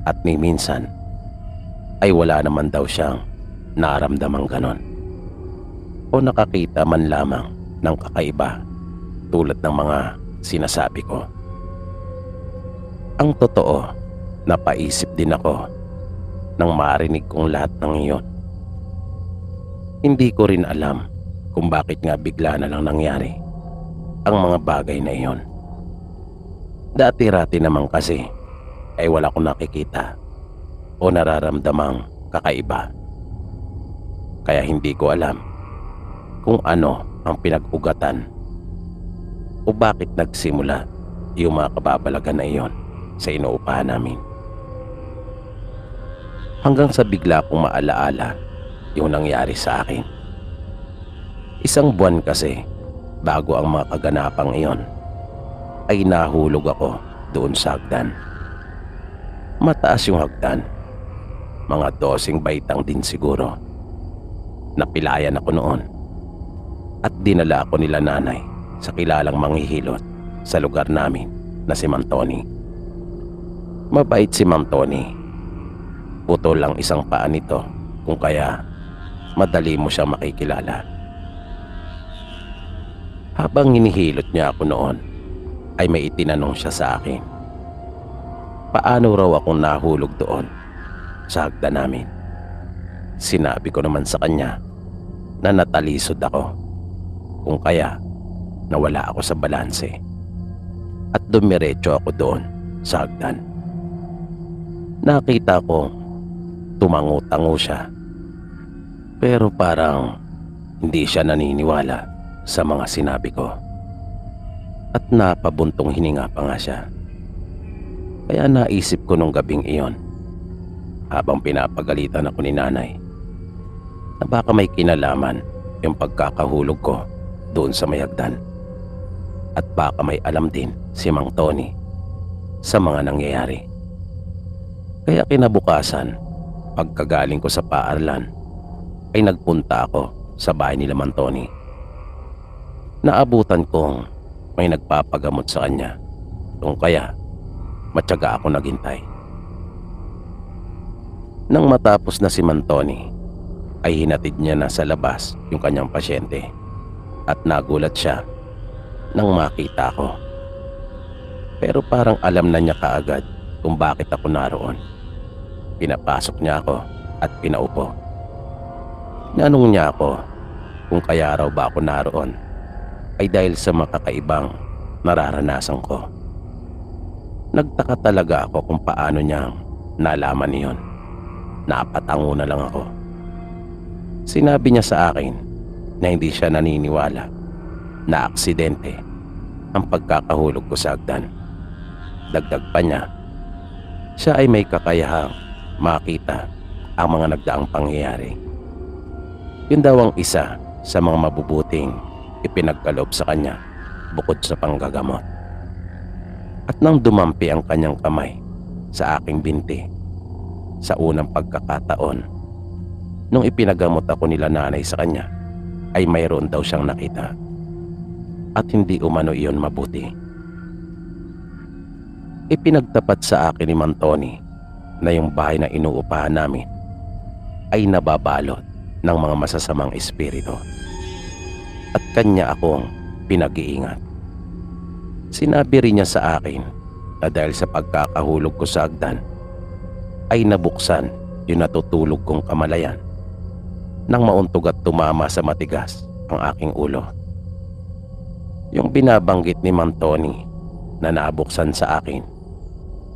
at ni minsan ay wala naman daw siyang naramdamang ganon o nakakita man lamang ng kakaiba tulad ng mga sinasabi ko. Ang totoo, napaisip din ako nang marinig kong lahat ng iyon. Hindi ko rin alam kung bakit nga bigla na lang nangyari ang mga bagay na iyon. Dati-rati naman kasi ay wala akong nakikita o nararamdamang kakaiba. Kaya hindi ko alam kung ano ang pinag-ugatan o bakit nagsimula yung mga kababalagan na iyon sa inuupahan namin. Hanggang sa bigla kong maalaala yung nangyari sa akin. Isang buwan kasi bago ang mga kaganapang iyon ay nahulog ako doon sa hagdan. Mataas yung hagdan, mga 12 baitang din siguro. Napilayan ako noon at dinala ako nila nanay sa kilalang manghihilot sa lugar namin na si Ma'am Tony. Mabait si Ma'am Tony. Putol lang isang paa nito, kung kaya madali mo siyang makikilala. Habang hinihilot niya ako noon, ay may itinanong siya sa akin. Paano raw akong nahulog doon sa hagdan namin? Sinabi ko naman sa kanya na natalisod ako, kung kaya nawala ako sa balanse at dumiretso ako doon sa hagdan. Nakita ko tumango-tango siya, pero parang hindi siya naniniwala sa mga sinabi ko at napabuntong hininga pa nga siya. Kaya naisip ko nung gabing iyon, habang pinapagalitan ako ni nanay, na baka may kinalaman yung pagkakahulog ko doon sa may hagdan at baka may alam din si Mang Tony sa mga nangyayari. Kaya kinabukasan, pagkagaling ko sa paaralan, ay nagpunta ako sa bahay nila Mang Tony. Naabutan kong may nagpapagamot sa kanya, kung kaya matyaga ako naghintay. Nang matapos na si Mang Tony, ay hinatid niya na sa labas yung kanyang pasyente at nagulat siya nang makita ko. Pero parang alam na niya kaagad kung bakit ako naroon. Pinapasok niya ako at pinaupo. Nanong niya ako kung kaya raw ba ako naroon ay dahil sa makakaibang nararanasan ko. Nagtaka talaga ako kung paano niyang nalaman niyon. Napatango na lang ako. Sinabi niya sa akin na hindi siya naniniwala na aksidente ang pagkakahulog ko sa hagdan. Dagdag pa niya, siya ay may kakayahang makita ang mga nagdaang pangyayari. Yun daw ang isa sa mga mabubuting ipinagkaloob sa kanya bukod sa panggagamot. At nang dumampi ang kanyang kamay sa aking binti sa unang pagkakataon, nung ipinagamot ako nila nanay sa kanya, ay mayroon daw siyang nakita. At hindi umano iyon mabuti. Ipinagtapat sa akin ni Mang Tony na yung bahay na inuupahan namin ay nababalot ng mga masasamang espiritu at kanya akong pinag-iingat. Sinabi rin niya sa akin na dahil sa pagkakahulog ko sa hagdan ay nabuksan yung natutulog kong kamalayan nang mauntog at tumama sa matigas ang aking ulo. Yung binabanggit ni Mang Tony na nabuksan sa akin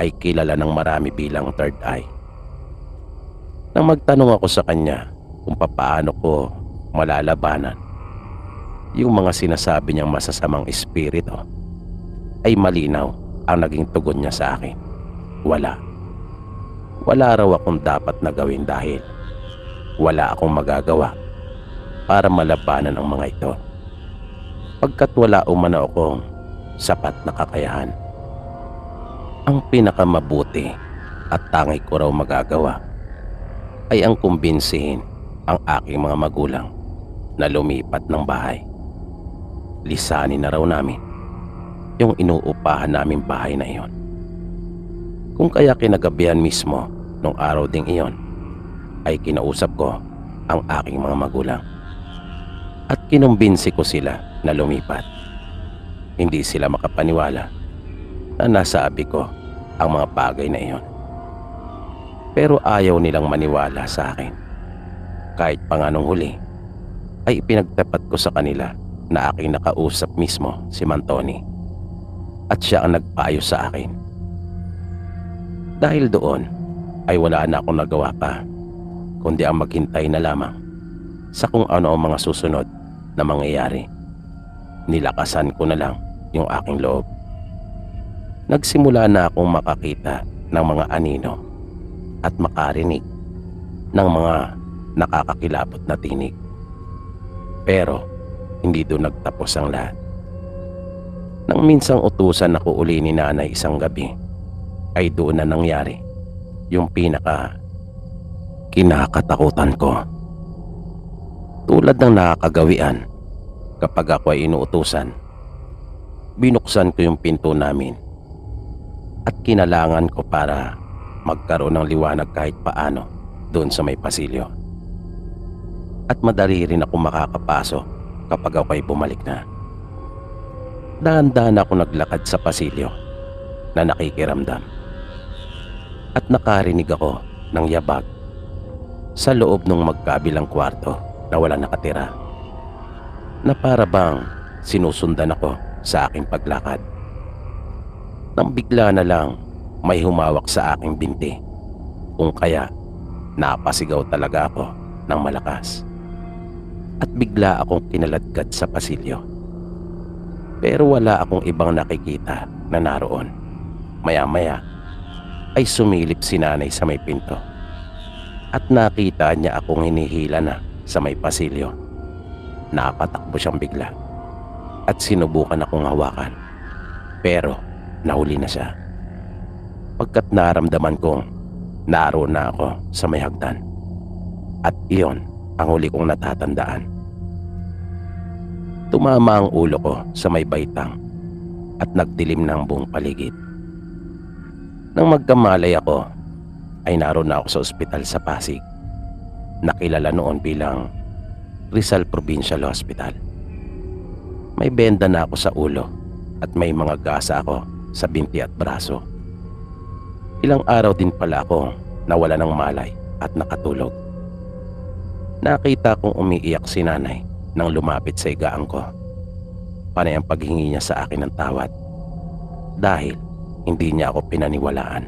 ay kilala ng marami bilang third eye. Nang magtanong ako sa kanya kung papaano ko malalabanan yung mga sinasabi niyang masasamang espiritu, ay malinaw ang naging tugon niya sa akin. Wala raw akong dapat na gawin dahil wala akong magagawa para malabanan ang mga ito, pagkat wala umano akong sapat na kakayahan. Ang pinakamabuti at tangi ko raw magagawa ay ang kumbinsihin ang aking mga magulang na lumipat ng bahay. Lisanin na raw namin yung inuupahan naming bahay na iyon. Kung kaya kinagabihan mismo nung araw ding iyon ay kinausap ko ang aking mga magulang at kinumbinsi ko sila na lumipat. Hindi sila makapaniwala na nasabi ko ang mga bagay na iyon, pero ayaw nilang maniwala sa akin. Kahit pa nga nung huli ay ipinagtapat ko sa kanila na aking nakausap mismo si Mang Tony at siya ang nagpaayos sa akin. Dahil doon ay wala na akong nagawa pa kundi ang maghintay na lamang sa kung ano ang mga susunod na mangyayari. Nilakasan ko na lang yung aking loob. Nagsimula na akong makakita ng mga anino at makarinig ng mga nakakakilabot na tinig. Pero hindi doon nagtapos ang lahat. Nang minsang utusan ako uli ni nanay isang gabi, ay doon na nangyari yung pinaka kinakatakutan ko. Tulad ng nakakagawian, kapag ako ay inuutusan, binuksan ko yung pinto namin at kinalangan ko para magkaroon ng liwanag kahit paano doon sa may pasilyo. At madali rin ako makakapasok kapag ako ay bumalik na. Dahan-dahan ako naglakad sa pasilyo na nakikiramdam at nakarinig ako ng yabag sa loob ng magkabilang kwarto na walang nakatira, na para bang sinusundan ako sa aking paglakad. Nang bigla na lang may humawak sa aking binti, kung kaya napasigaw talaga ako ng malakas at bigla akong kinaladkad sa pasilyo. Pero wala akong ibang nakikita na naroon. Maya-maya ay sumilip si nanay sa may pinto at nakita niya akong hinihila na sa may pasilyo. Napatakbo siyang bigla at sinubukan akong hawakan, pero nahuli na siya pagkat naramdaman kong naroon na ako sa may hagdan. At iyon ang huli kong natatandaan. Tumama ang ulo ko sa may baitang at nagdilim ng buong paligid. Nang magkamalay ako ay naroon na ako sa ospital sa Pasig, nakilala noon bilang Rizal Provincial Hospital. May benda na ako sa ulo at may mga gasa ako sa binti at braso. Ilang araw din pala ako nawala ng malay at nakatulog. Nakita kong umiiyak si nanay nang lumapit sa higaan ko. Panay ang paghingi niya sa akin ng tawad dahil hindi niya ako pinaniwalaan.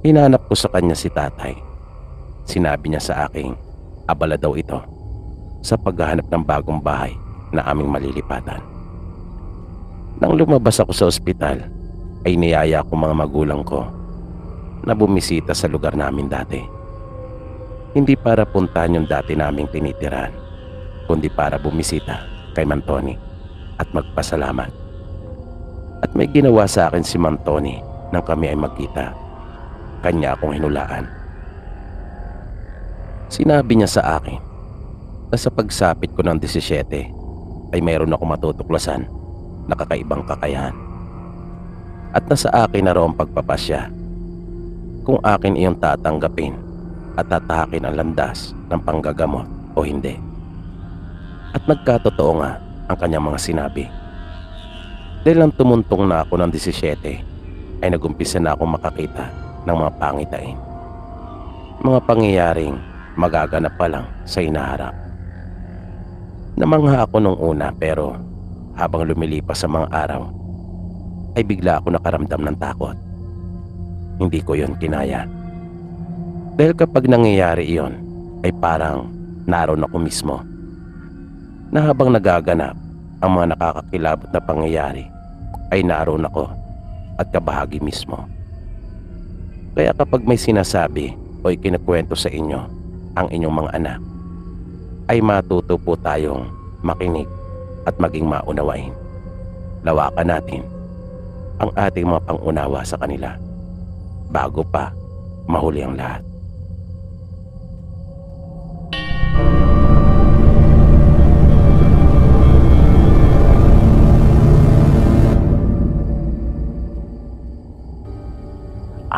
Hinanap ko sa kanya si tatay. Sinabi niya sa akin, abala daw ito sa paghahanap ng bagong bahay na aming malilipatan. Nang lumabas ako sa ospital, ay niyaya ko mga magulang ko na bumisita sa lugar namin dati. Hindi para puntahan yung dati naming tinitirahan, kundi para bumisita kay Mang Tony at magpasalamat. At may ginawa sa akin si Mang Tony nang kami ay magkita. Kanya akong hinulaan. Sinabi niya sa akin na sa pagsapit ko ng 17 ay mayroon akong matutuklasan na kakaibang kakayahan. at nasa akin na raw ang pagpapasya. Kung akin iyong tatanggapin at tatahakin ang landas ng panggagamot o hindi. At nagkatotoo nga ang kanyang mga sinabi. Dahil nang tumuntong na ako ng 17 ay nagumpisa na akong makakita ng mga pangitain. Mga pangyayaring magaganap pa lang sa hinaharap. Namangha ako nung una pero habang lumilipas sa mga araw ay bigla ako nakaramdam ng takot. Hindi ko yon kinaya. Dahil kapag nangyayari iyon ay parang naroon ako mismo. Na habang nagaganap ang mga nakakakilabot na pangyayari ay naroon ako at kabahagi mismo. Kaya kapag may sinasabi o ikinukwento sa inyo ang inyong mga anak, ay matuto po tayong makinig at maging maunawain. Lawakan natin ang ating mga pangunawa sa kanila bago pa mahuli ang lahat.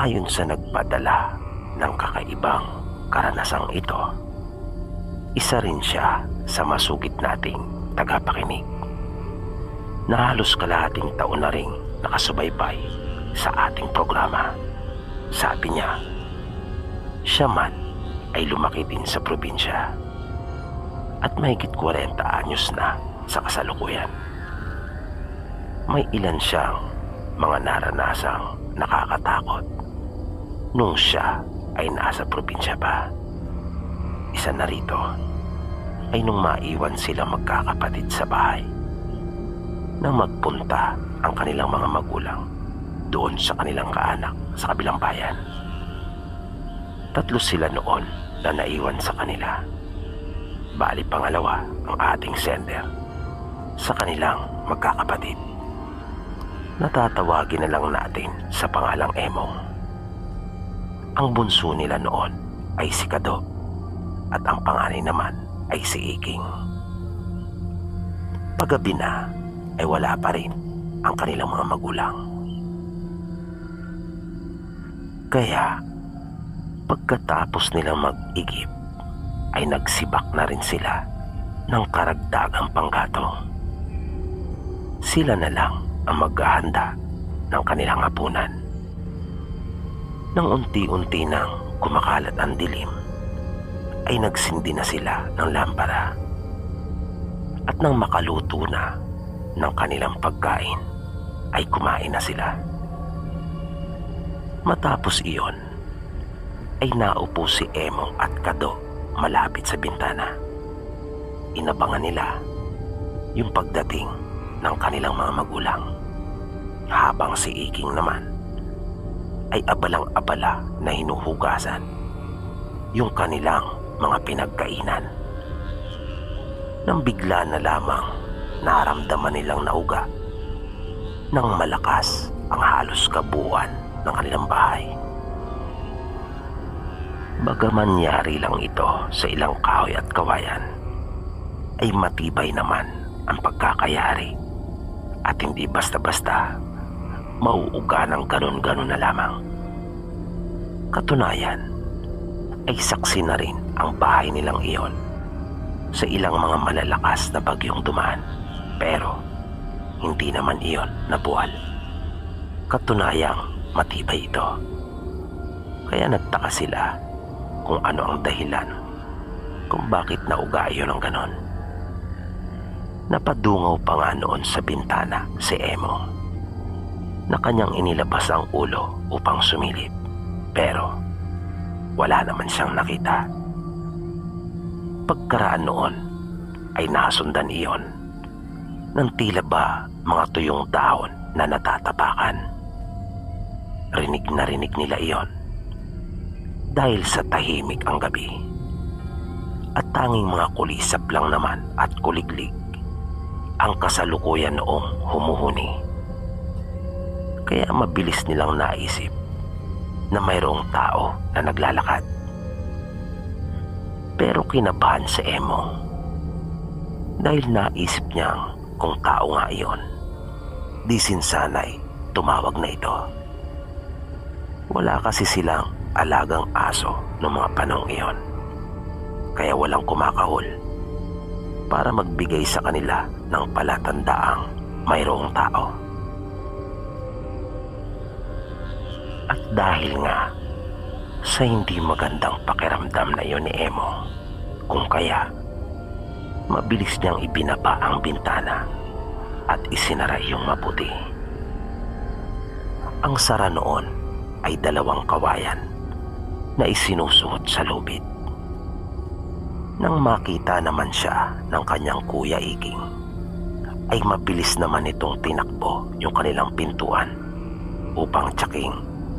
Ayon sa nagpadala ng kakaibang karanasang ito, isa rin siya sa masugid nating tagapakinig na halos kalahating taon na ring nakasubaybay sa ating programa. Sabi niya, siya man ay lumaki din sa probinsya at mahigit 40 anyos na sa kasalukuyan. May ilan siyang mga naranasang nakakatakot nung siya ay nasa probinsya pa. Isa na rito ay nung maiwan sila magkakapatid sa bahay nang magpunta ang kanilang mga magulang doon sa kanilang kaanak sa kabilang bayan. 3 sila noon na naiwan sa kanila. Bali pangalawa ang ating sender sa kanilang magkakapatid. Natatawagin na lang natin sa pangalang Emong. Ang bunso nila noon ay si Kado at ang panganay naman ay si Iking. Paggabi na ay wala pa rin ang kanilang mga magulang. Kaya pagkatapos nilang mag-igip ay nagsibak na rin sila ng karagdagang panggatong. Sila na lang ang maghahanda ng kanilang hapunan. Nang unti-unti nang kumakalat ang dilim, ay nagsindi na sila ng lampara. At nang makaluto na ng kanilang pagkain, ay kumain na sila. Matapos iyon, ay naupo si Emong at Kado malapit sa bintana. Inabangan nila yung pagdating ng kanilang mga magulang, habang si Iking naman ay abalang-abala na hinuhugasan yung kanilang mga pinagkainan. Nang bigla na lamang naramdaman nilang nauga ng malakas ang halos kabuuan ng kanilang bahay. Bagaman yari lang ito sa ilang kahoy at kawayan, ay matibay naman ang pagkakayari at hindi basta-basta mauuga ng ganon-ganon na lamang. Katunayan ay saksi na rin ang bahay nilang iyon sa ilang mga malalakas na bagyong dumaan, pero hindi naman iyon nabuwal. Katunayang matibay ito. Kaya nagtaka sila kung ano ang dahilan kung bakit nauga iyon ng ganon. Napadungaw pa nga noon sa bintana si Emo na kanyang inilabas ang ulo upang sumilip, pero wala naman siyang nakita. Pagkaraan noon ay nasundan iyon ng tila ba mga tuyong dahon na natatapakan. Rinig na rinig nila iyon dahil sa tahimik ang gabi, at tanging mga kulisap lang naman at kuliglig ang kasalukuyan noong humuhuni. Kaya mabilis nilang naisip na mayroong tao na naglalakad. Pero kinabahan si Emo dahil naisip niyang kung tao nga iyon, di sinsanay tumawag na ito. Wala kasi silang alagang aso noong mga panahong iyon, kaya walang kumakahol para magbigay sa kanila ng palatandaang mayroong tao. At dahil nga sa hindi magandang pakiramdam na iyon ni Emo, kung kaya mabilis niyang ibinaba ang bintana at isinara iyong mabuti. Ang sara noon ay 2 kawayan na isinusuot sa lubid. Nang makita naman siya ng kanyang Kuya Iking, ay mabilis naman itong tinakbo yung kanilang pintuan upang tiyaking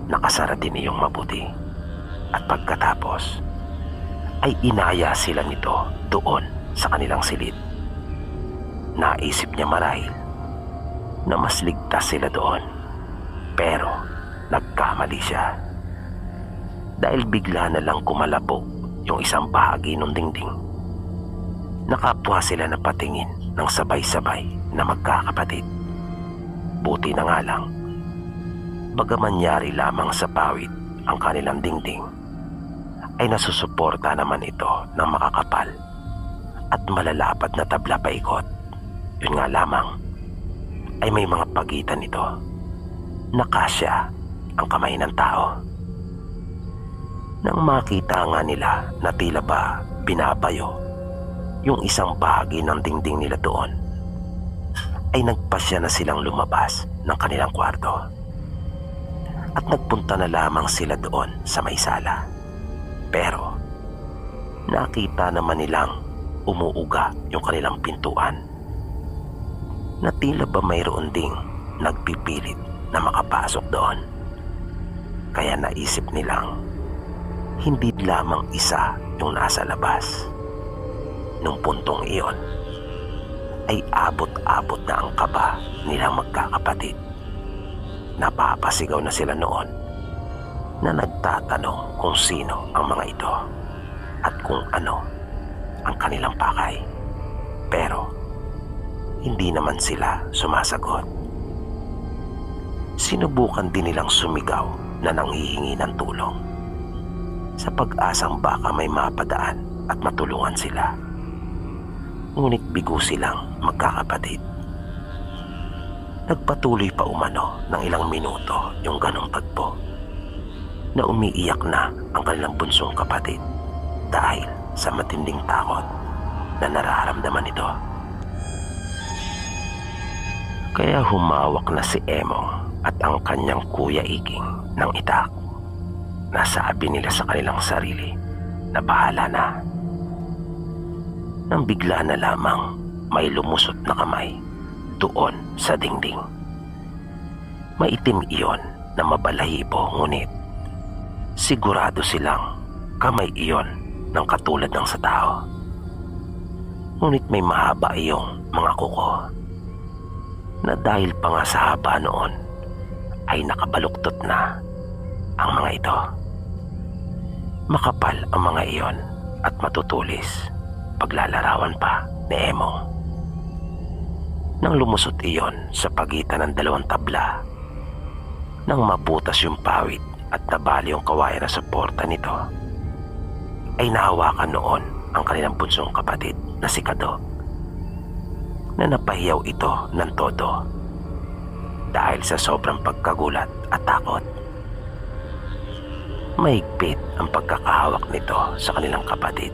nakasara din iyong mabuti. At pagkatapos ay inaya sila nito doon sa kanilang silid. Naisip niya marahil na mas ligtas sila doon, pero nagkamali siya dahil bigla na lang kumalabog yung isang bahagi ng dingding. Nakapwa sila na patingin ng sabay-sabay na magkakapatid. Buti na nga lang, bagaman yari lamang sa pawid ang kanilang dingding, ay nasusuporta naman ito ng makakapal at malalapad na tabla paikot. Yun nga lamang, ay may mga pagitan nito na kasya ang kamay ng tao. Nang makita nga nila na tila ba binabayo yung isang bahagi ng dingding nila doon, ay nagpasya na silang lumabas ng kanilang kwarto at nagpunta na lamang sila doon sa may sala. Pero nakita naman nilang umuuga yung kanilang pintuan na tila ba mayroon ding nagpipilit na makapasok doon. Kaya naisip nilang hindi lamang isa yung nasa labas. Nung puntong iyon ay abot-abot na ang kaba nilang magkakapatid. Napapasigaw na sila noon na nagtatanong kung sino ang mga ito at kung ano ang kanilang pakay. Pero hindi naman sila sumasagot. Sinubukan din nilang sumigaw na nanghihingi ng tulong sa pag-asang baka may mapadaan at matulungan sila. Ngunit bigo silang magkakapatid. Nagpatuloy pa umano ng ilang minuto yung ganong tagpo na umiiyak na ang kanilang bunsong kapatid dahil sa matinding takot na nararamdaman ito. Kaya humawak na si Emo at ang kanyang Kuya Iking ng itak. Nasabi nila sa kanilang sarili na bahala na. Nang bigla na lamang may lumusot na kamay doon sa dingding. Maitim iyon na mabalahibo, ngunit sigurado silang kamay iyon ng katulad ng sa tao. Ngunit may mahaba iyong mga kuko na dahil pa nga sa haba noon ay nakabaluktot na ang mga ito. Makapal ang mga iyon at matutulis paglalarawan pa ni Emo. Nang lumusot iyon sa pagitan ng 2 tabla, nang mabutas yung pawid at nabali yung kawayan na suporta nito, ay nahawakan noon ang kanilang bunsong kapatid na si Kado, na napahiyaw ito ng todo dahil sa sobrang pagkagulat at takot. Mahigpit ang pagkakahawak nito sa kanilang kapatid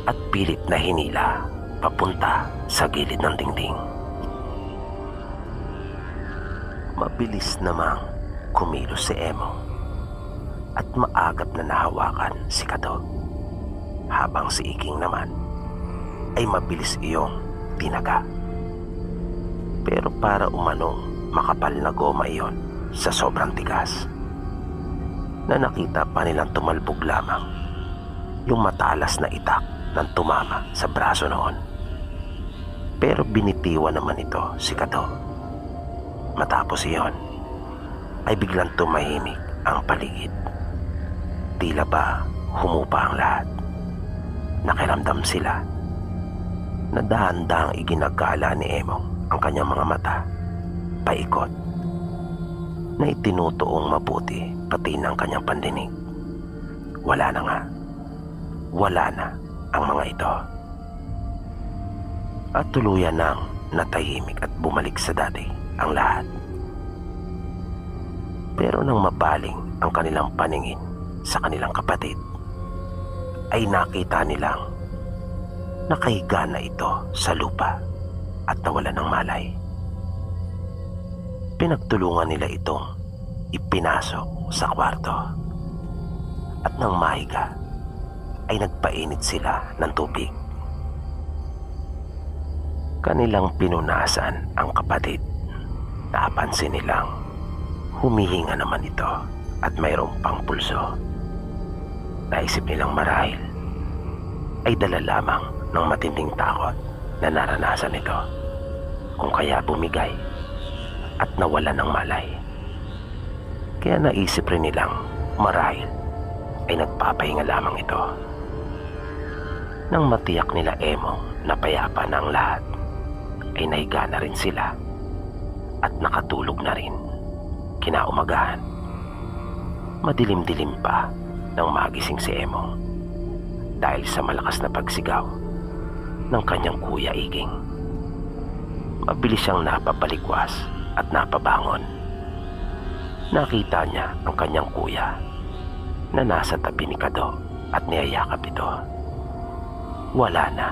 at pilit na hinila papunta sa gilid ng dingding. Mabilis namang kumilos si Emo at maagap na nahawakan si Kado, habang si Iking naman ay mabilis iyong tinaga. Pero para umanong makapal na goma iyon sa sobrang tigas, na nakita pa nilang tumalbog lamang yung matalas na itak ng tumama sa braso noon. Pero binitiwan naman ito si Kado. Matapos iyon ay biglang tumahimik ang paligid. Tila ba humupa ang lahat. Nakiramdam sila na dahan-dahang iginagala ni Emong ang kanyang mga mata paikot na itinutuong mabuti pati ng kanyang pandinig. Wala na nga. Wala na ang mga ito. At tuluyan nang natahimik at bumalik sa dati ang lahat. Pero nang mabaling ang kanilang paningin sa kanilang kapatid, ay nakita nilang nakahiga na ito sa lupa at nawalan ng malay. Pinagtulungan nila itong ipinasok sa kwarto at nang mahiga ay nagpainit sila ng tubig. Kanilang pinunasan ang kapatid. Napansin nilang humihinga naman ito at mayroong pang pulso. Naisip nilang marahil ay dala lamang ng matinding takot na naranasan nito, kung kaya bumigay at nawala ng malay. Kaya naisip rin nilang marahil ay nagpapahinga lamang ito. Nang matiyak nila Emong na payapa na ang lahat, ay nahiga na rin sila at nakatulog na rin. Kinaumagahan, madilim-dilim pa nang magising si Emong dahil sa malakas na pagsigaw ng kanyang kuya Iging. Mabilis siyang napabalikwas at napabangon. Nakita niya ang kanyang kuya na nasa tabi ni Kado at niyayakap ito. Wala na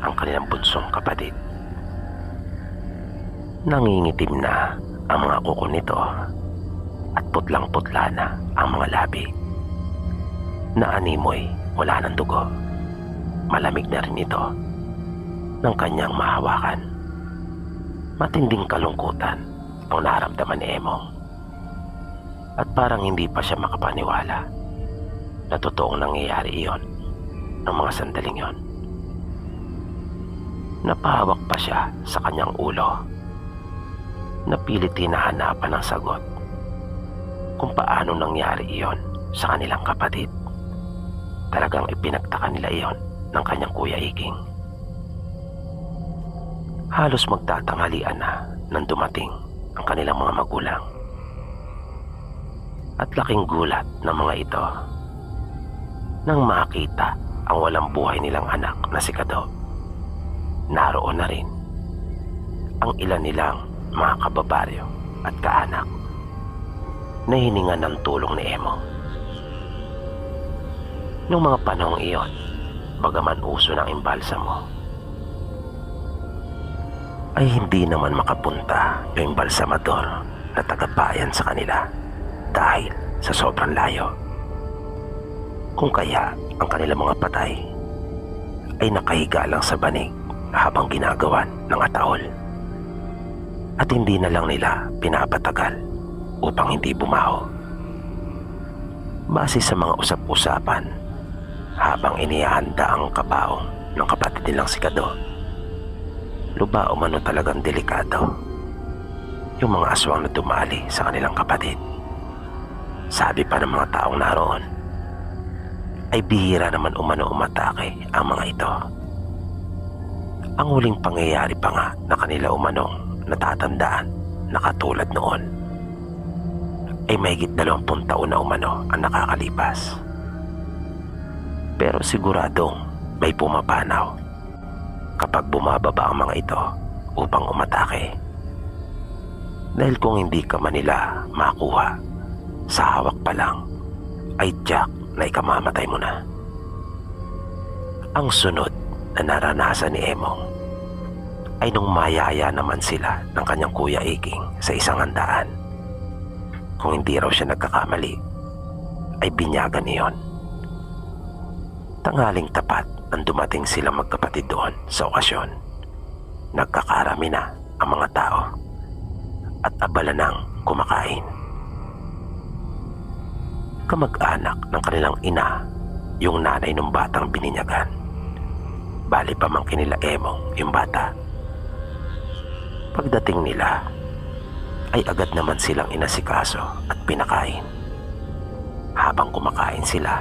ang kanilang bunsong kapatid. Nangingitim na ang mga kuko nito at putlang-putla na ang mga labi. Naanimoy wala ng dugo. Malamig na rin ito ng kanyang mahawakan. Matinding kalungkutan ang naramdaman ni Emong. At parang hindi pa siya makapaniwala na totoong nangyayari iyon ng mga sandaling yon. Napahawak pa siya sa kanyang ulo. Napilit hinahanapan ng sagot kung paano nangyari iyon sa kanilang kapatid. Talagang ipinagtaka nila iyon ng kanyang kuya Iging. Halos magtatanghalian na nang dumating ang kanilang mga magulang. At laking gulat ng mga ito nang makita ang walang buhay nilang anak na si Kado. Naroon na rin ang ilan nilang mga kababaryo at kaanak na hiningan ng tulong ni Emong. Noong mga panahong iyon, bagaman uso ng imbalsamo, ay hindi naman makapunta yung imbalsamador na tagabayan sa kanila dahil sa sobrang layo. Kung kaya ang kanilang mga patay ay nakahiga lang sa banig habang ginagawan ng ataol. At hindi na lang nila pinapatagal upang hindi bumaho. Base sa mga usap-usapan habang inihanda ang kabaong ng kapatid nilang si Kado, luba umano talagang delikado yung mga aswang na dumali sa kanilang kapatid. Sabi pa ng mga taong naroon, ay bihira naman umano umatake ang mga ito. Ang huling pangyayari pa nga na kanila umanong natatandaan na katulad noon ay mahigit 20 taon na umano ang nakakalipas. Pero siguradong may pumapanaw kapag bumababa ang mga ito upang umatake. Dahil kung hindi ka man nila makuha, sa hawak pa lang ay tiyak na ikamamatay mo na. Ang sunod na naranasan ni Emong ay nung mayaya naman sila ng kanyang kuya Iging sa isang handaan. Kung hindi raw siya nagkakamali, ay binyagan niyon. Tanghaling tapat nang dumating silang magkapatid doon sa okasyon. Nagkakarami na ang mga tao at abala nang kumakain. Kamag-anak ng kanilang ina yung nanay ng batang bininyagan. Bali pamangkin nila Emong yung bata. Pagdating nila ay agad naman silang inasikaso at pinakain. Habang kumakain sila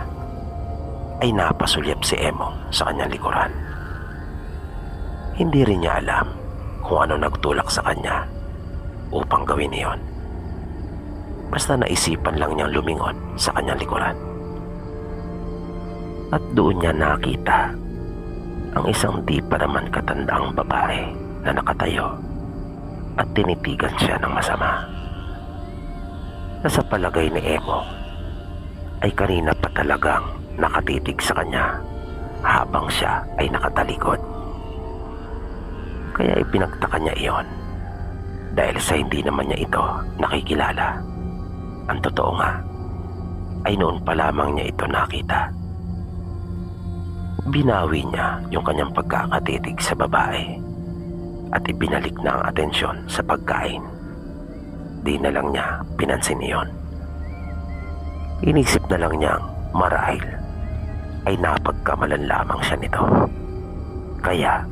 ay napasulyap si Emong sa kanyang likuran. Hindi rin niya alam kung ano nagtulak sa kanya upang gawin iyon. Basta naisipan lang niyang lumingon sa kanyang likuran. At doon niya nakita ang isang di pa naman katandaang babae na nakatayo at tinitigan siya ng masama. Na sa palagay ni Emo ay kanina pa talagang nakatitig sa kanya habang siya ay nakatalikod. Kaya ipinagtaka niya iyon dahil sa hindi naman niya ito nakikilala. Ang totoo nga ay noon pa lamang niya ito nakita. Binawi niya yung kanyang pagkakatitig sa babae at ibinalik na ang atensyon sa pagkain. Di na lang niya pinansin iyon. Inisip na lang niyang marahil ay napagkamalan lamang siya nito. Kaya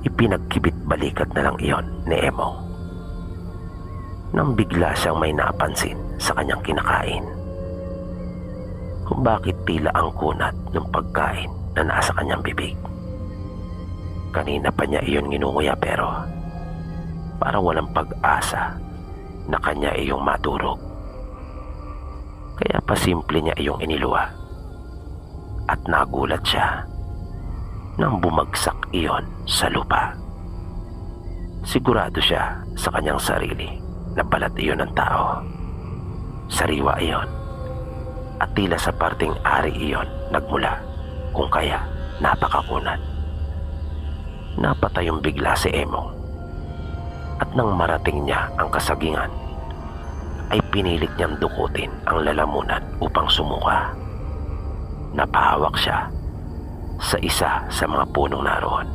ipinagkibit balikat na lang iyon ni Emo. Nang bigla siyang may napansin sa kanyang kinakain. Kung bakit tila ang kunat ng pagkain na nasa kanyang bibig. Kanina pa niya iyon nginunguya pero parang walang pag-asa na kanya iyong madurog. Kaya pasimple niya iyong iniluwa. At nagulat siya nang bumagsak iyon sa lupa. Sigurado siya sa kanyang sarili na balat iyon ng tao. Sariwa iyon at tila sa parting ari iyon nagmula, kung kaya napakakunat. Napatayong bigla si Emo at nang marating niya ang kasagingan ay pinilit niyang dukutin ang lalamunan upang sumuka. Napahawak siya sa isa sa mga punong naroon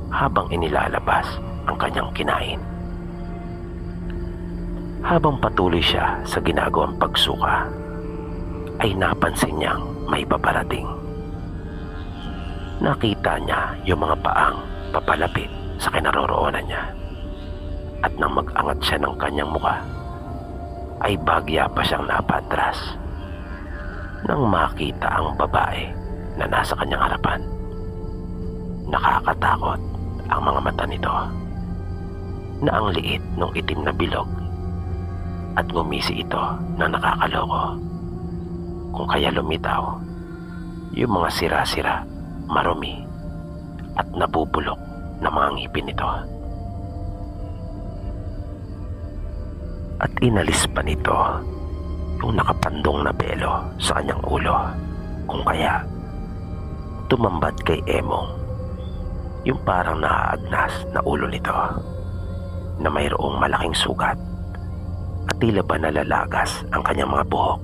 habang inilalabas ang kanyang kinain. Habang patuloy siya sa ginagawang pagsuka ay napansin niyang may paparating. Nakita niya yung mga paang papalapit sa kinaroroonan niya at nang mag-angat siya ng kanyang muka ay bagya pa siyang napatras nang makita ang babae na nasa kanyang harapan. Nakakatakot ang mga mata nito na ang liit ng itim na bilog at ngumisi ito na nakakaloko. Kung kaya lumitaw yung mga sira-sira, marumi at nabubulok na mga ngipin nito. At inalis pa nito yung nakapandong na belo sa kanyang ulo. Kung kaya tumambad kay Emong yung parang naaagnas na ulo nito na mayroong malaking sugat at tila ba nalalagas ang kanyang mga buhok.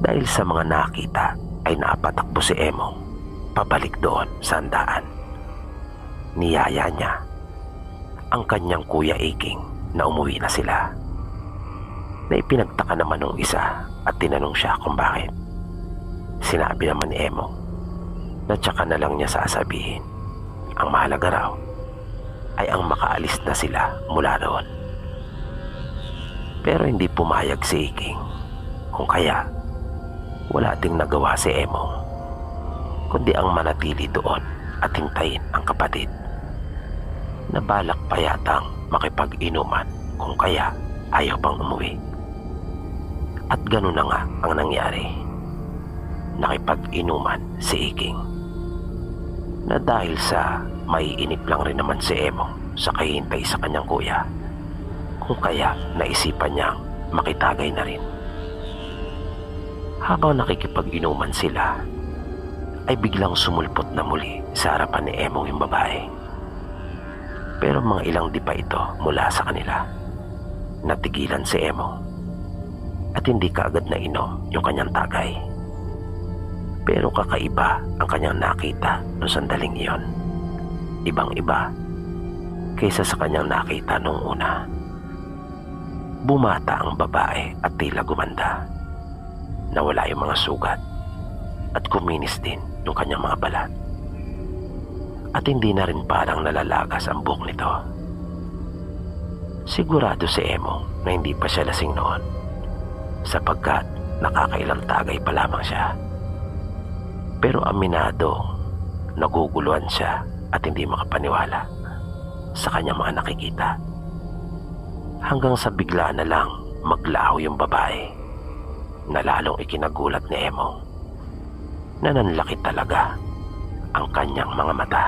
Dahil sa mga nakita ay napatakbo si Emong pabalik doon sa handaan. Niyaya niya ang kanyang kuya Iking na umuwi na sila. Na ipinagtaka naman ng isa at tinanong siya kung bakit. Sinabi naman ni Emong na tsaka na lang niya sasabihin. Ang mahalaga raw ay ang makaalis na sila mula roon. Pero hindi pumayag si Iking, kung kaya wala ding nagawa si Emong kundi ang manatili doon at hintayin ang kapatid na balak pa yatang makipag-inuman, kung kaya ayaw pang umuwi. At gano'n na nga ang nangyari. Nakipag-inuman si Iking na dahil sa maiinip lang rin naman si Emong sa kahintay sa kanyang kuya, kung kaya naisipan niyang makitagay na rin. Habang nakikipag-inuman sila ay biglang sumulpot na muli sa harapan ni Emong yung babae. Pero mga ilang dipa ito mula sa kanila. Natigilan si Emong at hindi kaagad na inom yung kanyang tagay. Pero kakaiba ang kanyang nakita noong sandaling iyon. Ibang-iba kaysa sa kanyang nakita noong una. Bumata ang babae at tila gumanda. Nawala yung mga sugat at kuminis din yung kanyang mga balat. At hindi na rin parang nalalagas ang buhok nito. Sigurado si Emong na hindi pa siya lasing noon sapagkat nakakailang tagay pa lamang siya. Pero aminado, naguguluhan siya at hindi makapaniwala sa kanyang mga nakikita. hanggang sa bigla na lang maglaho yung babae na lalong ikinagulat ni Emong na nanlaki talaga ang kanyang mga mata.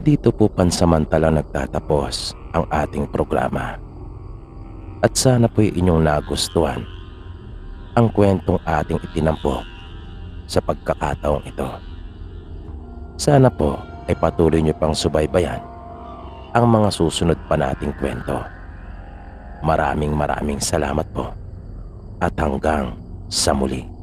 Dito po pansamantalang nagtatapos ang ating programa. At sana po'y inyong nagustuhan ang kwentong ating itinampok sa pagkakataong ito. Sana po ay patuloy niyo pang subaybayan ang mga susunod pa nating kwento. Maraming salamat po at hanggang sa muli.